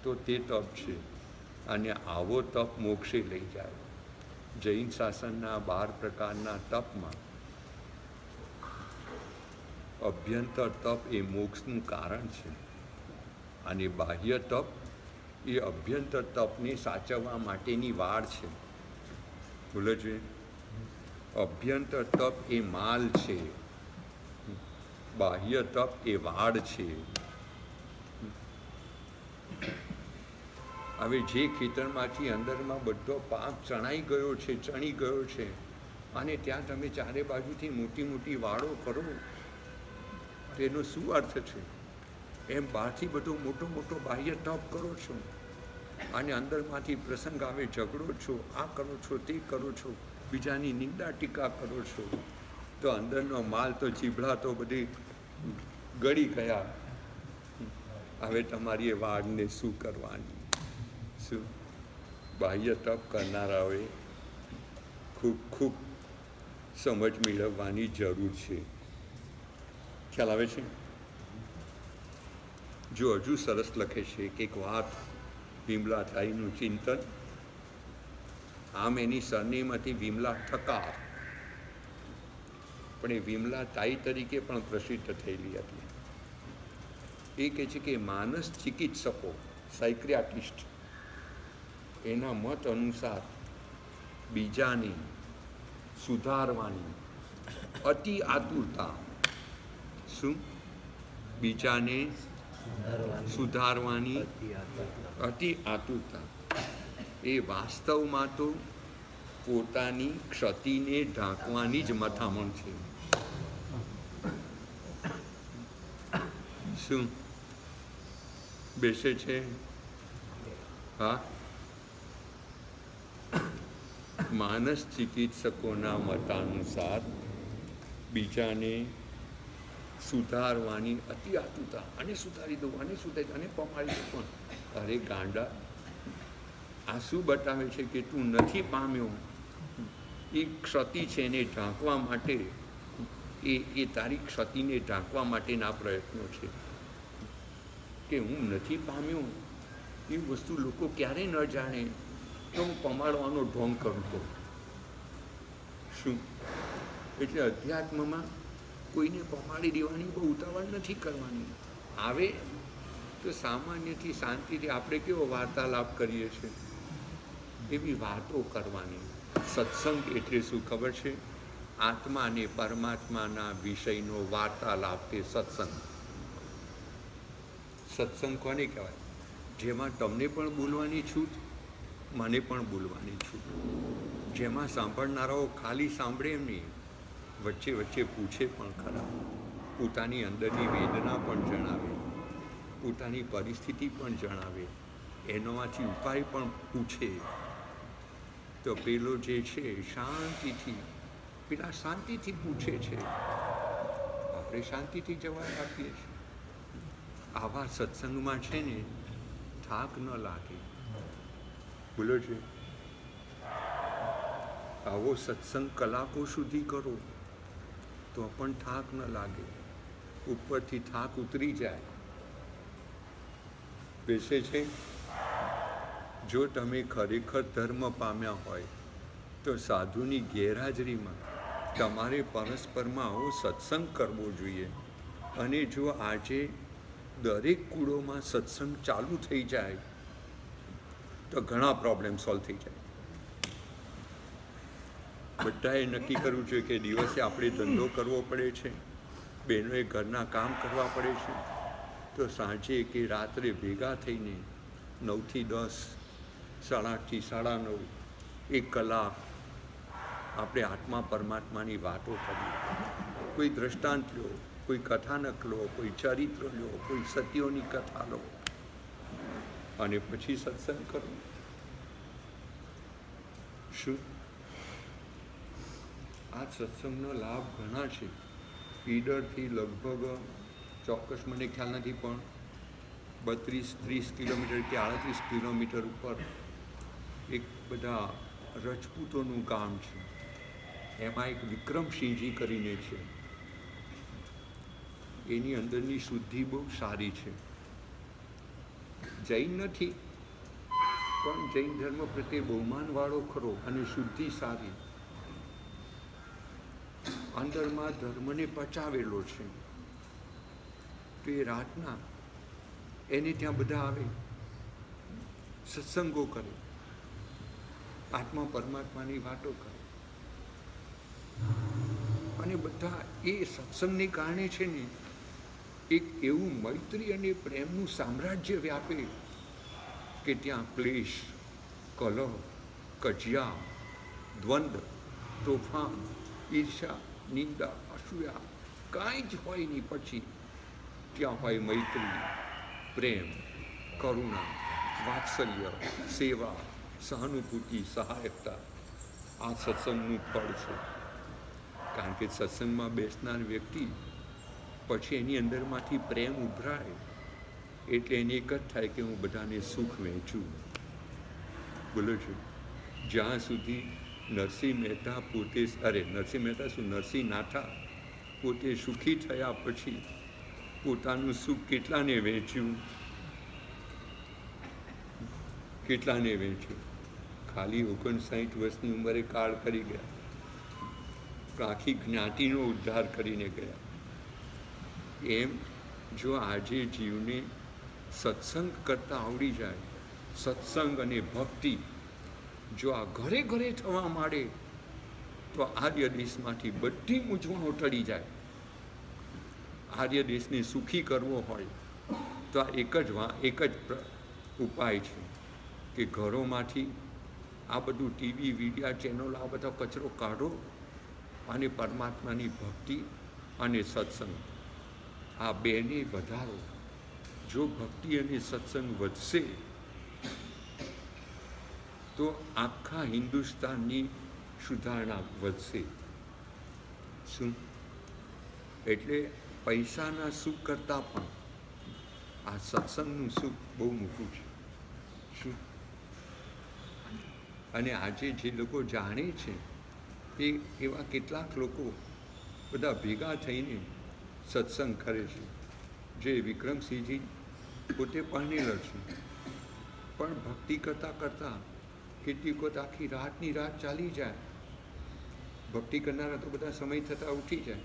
તો તે તપ છે. અને આવો તપ મોક્ષે લઈ જાય. જૈન શાસનના 12 પ્રકારના તપમાં અભ્યંતર તપ એ મોક્ષનું કારણ છે અને બાહ્ય તપ એ અભ્યંતર તપને સાચવવા માટેની વાડ છે. બોલો જોઈએ, અભ્યંતર તપ એ માલ છે, બાહ્ય તપ એ વાડ છે. હવે જે ખેતરમાંથી અંદરમાં બધો પાક ચણી ગયો છે અને ત્યાં તમે ચારે બાજુથી મોટી મોટી વાડો કરો, તેનો શું અર્થ છે? એમ બહારથી બધો મોટો મોટો બાહ્ય તપ કરો છો અને અંદરમાંથી પ્રસંગ આવે, ઝઘડો છો, આ કરો છો, તે કરો છો, બીજાની નિંદા ટીકા કરો છો, તો અંદરનો માલ તો ચીભડા તો બધી ગળી ગયા. હવે તમારી એ વાડને શું કરવાની? શું બાહ્ય તપ કરનારાઓએ ખૂબ ખૂબ સમજ મેળવવાની જરૂર છે. ખ્યાલ આવે છે? જો હજુ સરસ લખે છે કે એક વાત, વિમલા તાઈનું ચિંતન. આમ એની સરનેમ હતી વિમલા ઠક્કર, પણ એ વિમલા તાઈ તરીકે પણ પ્રસિદ્ધ થયેલી હતી. એ કહે છે કે માનસ ચિકિત્સકો, સાયક્રિયાટિસ્ટ, એના મત અનુસાર બીજાને સુધારવાની અતિ આતુરતા, શું? બીજાને સુધારવાની અતિ આતુરતા એ વાસ્તવમાં તો પોતાની ક્ષતિને ઢાંકવાની જ મથામણ છે. શું બેસે છે? હા, માનસ ચિકિત્સકોના મતાનુસાર બીજાને સુધારવાની અતિ આતુરતા, અને સુધારી દઉં, અને સુધારી, અને પમાડી દઉં. પણ અરે ગાંડા, આ શું બતાવે છે કે તું નથી પામ્યો. એ ક્ષતિ છે એને ઢાંકવા માટે, એ તારી ક્ષતિને ઢાંકવા માટેના પ્રયત્નો છે. કે હું નથી પામ્યો એ વસ્તુ લોકો ક્યારેય ન જાણે તો હું પમાડવાનો ઢોંગ કરતો. શું? એટલે અધ્યાત્મમાં કોઈને પમાડી દેવાની બહુ ઉતાવળ નથી કરવાની. આવે તો સામાન્યથી શાંતિથી આપણે કેવો વાર્તાલાપ કરીએ છીએ એવી વાતો કરવાની. સત્સંગ એટલે શું ખબર છે? આત્મા અને પરમાત્માના વિષયનો વાર્તાલાપ તે સત્સંગ. સત્સંગ કોને કહેવાય? જેમાં તમને પણ બોલવાની છૂટ, મને પણ બોલવાની છૂટ, જેમાં સાંભળનારાઓ ખાલી સાંભળે એમ નહીં, વચ્ચે વચ્ચે પૂછે પણ ખરા, પોતાની અંદરની વેદના પણ જણાવે, પોતાની પરિસ્થિતિ પણ જણાવે, એનોમાંથી ઉપાય પણ પૂછે. તો પેલો જે છે શાંતિથી, પેલા શાંતિથી પૂછે છે, આપણે શાંતિથી જવાબ આપીએ છીએ. આવા સત્સંગમાં છે ને થાક ન લાગે. બોલો છે, આવો સત્સંગ કલાકો સુધી કરો તો પણ થાક ન લાગે, ઉપરથી થાક ઉતરી જાય. બેસે છે. જો તમે ખરેખર ધર્મ પામ્યા હોય તો સાધુની ગેરહાજરીમાં તમારે પરસ્પરમાં આવો સત્સંગ કરવો જોઈએ. અને જો આજે દરેક કુળોમાં સત્સંગ ચાલુ થઈ જાય તો ઘણા પ્રોબ્લેમ સોલ્વ થઈ જાય. બધાએ નક્કી કરવું જોઈએ કે દિવસે આપણે ધંધો કરવો પડે છે, બહેનોએ ઘરના કામ કરવા પડે છે, તો સાંજે કે રાત્રે ભેગા થઈને 9 થી 10, 8:30 થી 9:30 1 કલાક આપણે આત્મા પરમાત્માની વાતો કરીએ. કોઈ દ્રષ્ટાંત લો, કોઈ કથાનક લો, કોઈ ચરિત્ર લો, કોઈ સતીઓની કથા લો અને પછી સત્સંગ કરો. શું આ સત્સંગનો લાભ ઘણા છે. ઈડરથી લગભગ ચોક્કસ મને ખ્યાલ નથી, પણ 32-30 કિલોમીટર કે 38 કિલોમીટર ઉપર એક બધા રજપૂતોનું ગામ છે. એમાં એક વિક્રમસિંહજી કરીને છે. એની અંદરની શુદ્ધિ બહુ સારી છે. જૈન નથી, પણ જૈન ધર્મ પ્રત્યે બહુમાનવાળો ખરો અને શુદ્ધિ સારી. અંદરમાં ધર્મને પચાવેલો છે. તો એ રાતના એને ત્યાં બધા આવે, સત્સંગો કરે, આત્મા પરમાત્માની વાતો કરે, અને બધા એ સત્સંગને કારણે છે ને એક એવું મૈત્રી અને પ્રેમનું સામ્રાજ્ય વ્યાપે કે ત્યાં ક્લેશ, કલહ, કજિયા, દ્વંદ્વ, તોફાન, ઈર્ષા, નિંદા, અસૂયા કાંઈ જ હોય નહીં. પછી ત્યાં હોય મૈત્રી, પ્રેમ, કરુણા, વાત્સલ્ય, સેવા, સહાનુભૂતિ, સહાયકતા. આ સત્સંગનું ફળ છે. કારણ કે સત્સંગમાં બેસનાર વ્યક્તિ પછી એની અંદરમાંથી પ્રેમ ઉભરાય એટલે એને એક જ થાય કે હું બધાને સુખ વહેંચું. બોલો છો. જ્યાં સુધી નરસિંહ મહેતા પોતે, નરસિંહ મહેતા શું, નરસિંહ નાથા પોતે સુખી થયા પછી પોતાનું સુખ કેટલાને વહેંચ્યું? કેટલાને વહેંચ્યું? ખાલી 59 વર્ષની ઉંમરે કાળ કરી ગયા, આખી જ્ઞાતિનો ઉદ્ધાર કરીને ગયા. એમ જો આજે જીવને સત્સંગ કરતા આવડી જાય, સત્સંગ અને ભક્તિ જો આ ઘરે ઘરે થવા માંડે તો આર્ય દેશમાંથી બધી મૂંઝવણો ટળી જાય. આર્ય દેશને સુખી કરવો હોય તો આ એક જ ઉપાય છે કે ઘરોમાંથી આ બધું ટીવી, મીડિયા ચેનલો, આ બધો કચરો કાઢો અને પરમાત્માની ભક્તિ અને સત્સંગ આ બેને વધારો. જો ભક્તિ અને સત્સંગ વધશે તો આખા હિન્દુસ્તાનની સુધારણા વધશે. શું? એટલે પૈસાના સુખ કરતાં પણ આ સત્સંગનું સુખ બહુ મોટું છે. શું? અને આજે જે લોકો જાણે છે એ એવા કેટલાક લોકો બધા ભેગા થઈને સત્સંગ કરે છે. જે વિક્રમસિંહજી પોતે પરણેલો છે, પણ ભક્તિ કરતાં કરતાં કેટલીક વખત આખી રાતની રાત ચાલી જાય. ભક્તિ કરનારા તો બધા સમય થતાં ઉઠી જાય,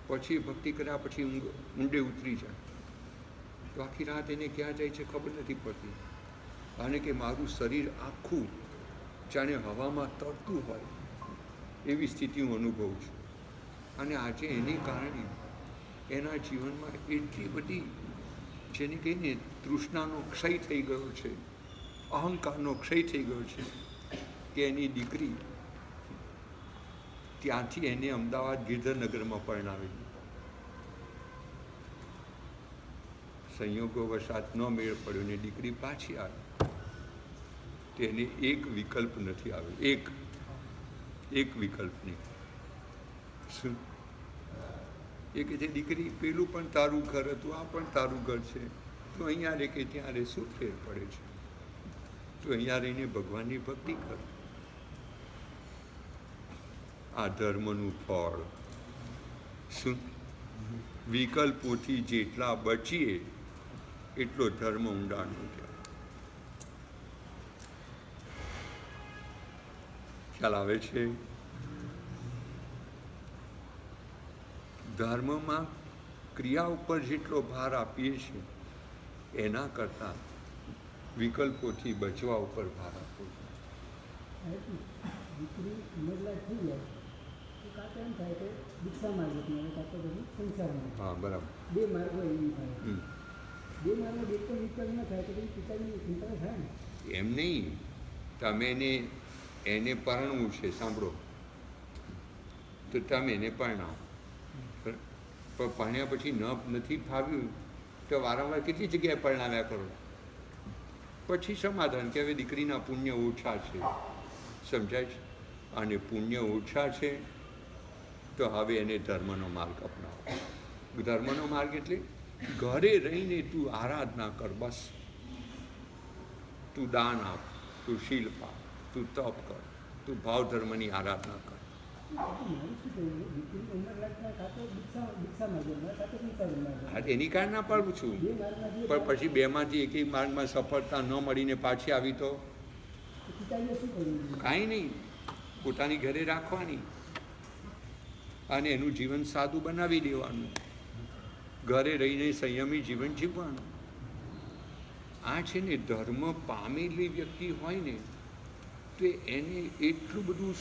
પછી ભક્તિ કર્યા પછી ઊંડે ઉતરી જાય. તો આખી રાત એને ક્યાં જાય છે ખબર નથી પડતી. અને કે મારું શરીર આખું જાણે હવામાં તરતું હોય એવી સ્થિતિ હું અનુભવું છું. અને આજે એને કારણે એના જીવનમાં એટલી બધી જેને કહીને તૃષ્ણાનો ક્ષય થઈ ગયો છે, અહંકારનો ક્ષય થઈ ગયો છે કે એની દીકરી ત્યાંથી એને અમદાવાદ ગિરધરનગરમાં પરણાવેલી. સંયોગો વસાત ન મેળ પડ્યો ને દીકરી પાછી આવી. તેને એક વિકલ્પ નથી આવ્યો, એક વિકલ્પ નહીં. શું? એ કે જે દીકરી પેલું પણ તારું ઘર હતું, આ પણ તારું ઘર છે, તો અહીંયા રહે કે ત્યાં રહે, શું ફેર પડે છે? તો અહીંયા રહીને ભગવાનની ભક્તિ કર. આ ધર્મનું ફળ. શું? વિકલ્પોથી જેટલા બચીએ એટલો ધર્મ ઊંડાણનો કહેવાય. ખ્યાલ આવે છે? ધર્મમાં ક્રિયા ઉપર જેટલો ભાર આપીએ છીએ એના કરતાં વિકલ્પોથી બચવા ઉપર ભાર આપવો. દીકરી ઉંમરલાયક થઈ જાય તો કાં તો એમ થાય કે દીક્ષા માર્ગ અપનાવે, કાં તો પછી સંસારમાં. હા, બરાબર. બે માર્ગો એવી થાય. બે માર્ગો એક તો વિચાર ન થાય તો પછી પિતાની ચિંતા થાય ને. એમ નહીં, તમે એને પરણવું છે, સાંભળો, તો તમે એને પરણાવો. પણ પરણ્યા પછી નથી ફાવ્યું તો વારંવાર કેટલી જગ્યાએ પરણાવ્યા કરો. પછી સમાધાન કે હવે દીકરીના પુણ્ય ઓછા છે, સમજાય છે, અને પુણ્ય ઓછા છે તો હવે એને ધર્મનો માર્ગ અપનાવો. ધર્મનો માર્ગ એટલે ઘરે રહીને તું આરાધના કર, બસ. તું દાન આપ, તું શીલ પાપ, તું તપ કર, તું ભાવ ધર્મની આરાધના કર. મારું શું કહેવું, દીકરી ઉંમરલાયક થાય કાં તો દીક્ષા માર્ગ, કાં તો સંસારમાં. હા, એની કારણ ના પાડું છું, પણ પછી બેમાંથી એક માર્ગમાં સફળતા ન મળીને પાછી આવી તો પિતાએ શું કર્યું? કાંઈ નહીં, પોતાની ઘરે રાખવાની અને એનું જીવન સાદું બનાવી દેવાનું, ઘરે રહીને સંયમી જીવન જીવવાનું. આ છે ને, ધર્મ પામેલી વ્યક્તિ હોય ને તો એને એટલું બધું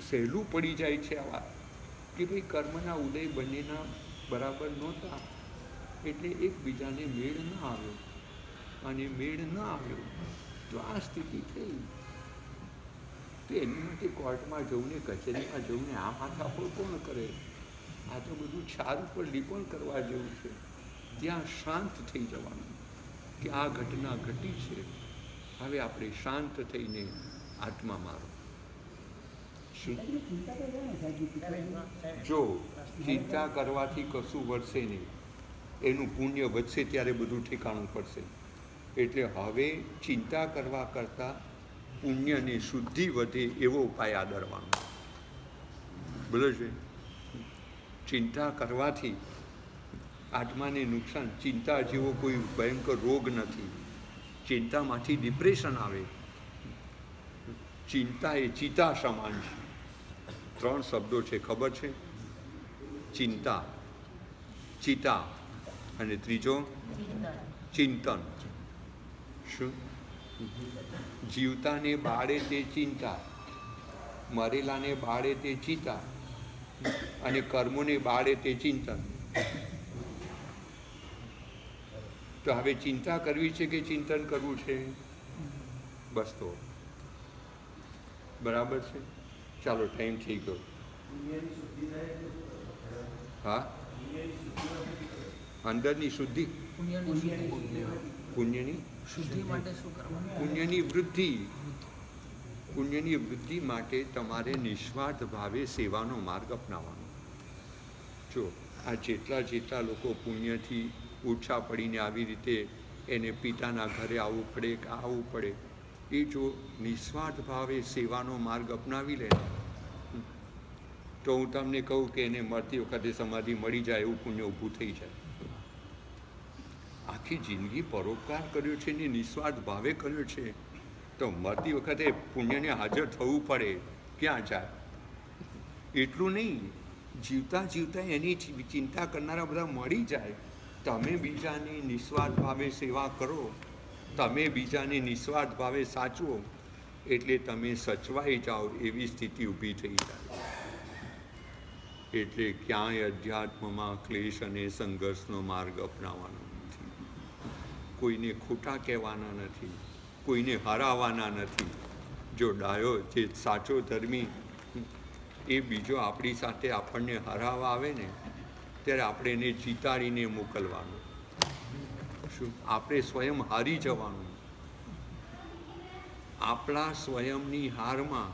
સહેલું પડી જાય છે આ વાત કે ભાઈ કર્મના ઉદય બંનેના બરાબર નહોતા, એટલે એકબીજાને મેળ ન આવ્યો, અને મેળ ન આવ્યો તો આ સ્થિતિ થઈ. તો એની માટે કોર્ટમાં જવું ને કચેરીમાં જવું ને આ માથાફોડ કોણ કરે? આ તો બધું છાર ઉપર લીપણ કરવા જેવું છે. ત્યાં શાંત થઈ જવાનું કે આ ઘટના ઘટી છે, હવે આપણે શાંત થઈને આત્મા મારો. જો ચિંતા કરવાથી કશું વધશે નહીં, એનું પુણ્ય વધશે ત્યારે બધું ઠેકાણું પડશે. એટલે હવે ચિંતા કરવા કરતાં પુણ્યની શુદ્ધિ વધે એવો ઉપાય આદરવાનો. બોલો છે, ચિંતા કરવાથી આત્માને નુકસાન. ચિંતા જેવો કોઈ ભયંકર રોગ નથી. ચિંતામાંથી ડિપ્રેશન આવે. ચિંતા એ ચિતા સમાન છે. 3 શબ્દો છે, ખબર છે? ચિંતા, ચિતા અને ત્રીજો ચિંતન. શું? જીવતાને બાળે તે ચિંતા, મરેલાને બાળે તે ચિતા, અને કર્મોને બાળે તે ચિંતન. તો હવે ચિંતા કરવી છે કે ચિંતન કરવું છે? બસ તો બરાબર છે. ચાલો, ટાઈમ થઈ ગયો. હા, અંદરની શુદ્ધિ, પુણ્યની શુદ્ધિ માટે શું કરવાનું? પુણ્યની વૃદ્ધિ. પુણ્યની વૃદ્ધિ માટે તમારે નિસ્વાર્થ ભાવે સેવાનો માર્ગ અપનાવવાનો. જો આ જેટલા લોકો પુણ્યથી ઓછા પડીને આવી રીતે એને પિતાના ઘરે આવવું પડે કે આવવું પડે, એ જો નિસ્વાર્થ ભાવે સેવાનો માર્ગ અપનાવી લે તો હું તમને કહું કે એને મરતી વખતે સમાધિ મળી જાય એવું પુણ્ય ઊભું થઈ જાય. આખી જિંદગી પરોપકાર કર્યો છે ને નિસ્વાર્થ ભાવે કર્યો છે, તો મરતી વખતે પુણ્યને હાજર થવું પડે, ક્યાં જાય? એટલું નહીં, જીવતા જીવતા એની ચિંતા કરનારા બધા મળી જાય. તમે બીજાની નિસ્વાર્થ ભાવે સેવા કરો, તમે બીજાને નિસ્વાર્થ ભાવે સાચવો, એટલે તમે સચવાઈ જાઓ એવી સ્થિતિ ઊભી થઈ જાય. એટલે ક્યાંય અધ્યાત્મમાં ક્લેશ અને સંઘર્ષનો માર્ગ અપનાવવાનો નથી. કોઈને ખોટા કહેવાના નથી, કોઈને હરાવવાના નથી. જો ડાયો જે સાચો ધર્મી એ બીજો આપણી સાથે આપણને હરાવવા આવે ને ત્યારે આપણે એને જીતાડીને મોકલવાનું. શું? આપણે સ્વયં હારી જવાનું. આપણા સ્વયંની હારમાં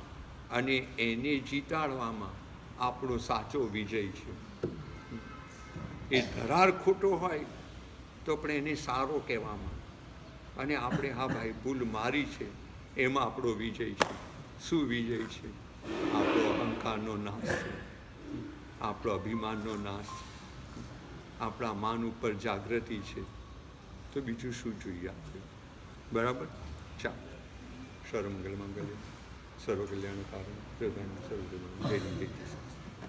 અને એને જીતાડવામાં આપણો સાચો વિજય છે. એ ધરાર ખોટો હોય તો આપણે એને સારો કહેવામાં, અને આપણે હા ભાઈ ભૂલ મારી છે એમાં આપણો વિજય છે. શું વિજય છે? આપણો અહંકારનો નાશ છે, આપણો અભિમાનનો નાશ છે, આપણા માન ઉપર જાગૃતિ છે. તો બીજું શું જોઈએ આપણે? બરાબર? ચાલો, સર્વમંગલ મંગલે સર્વ કલ્યાણ કારણ સર્વ જય જય.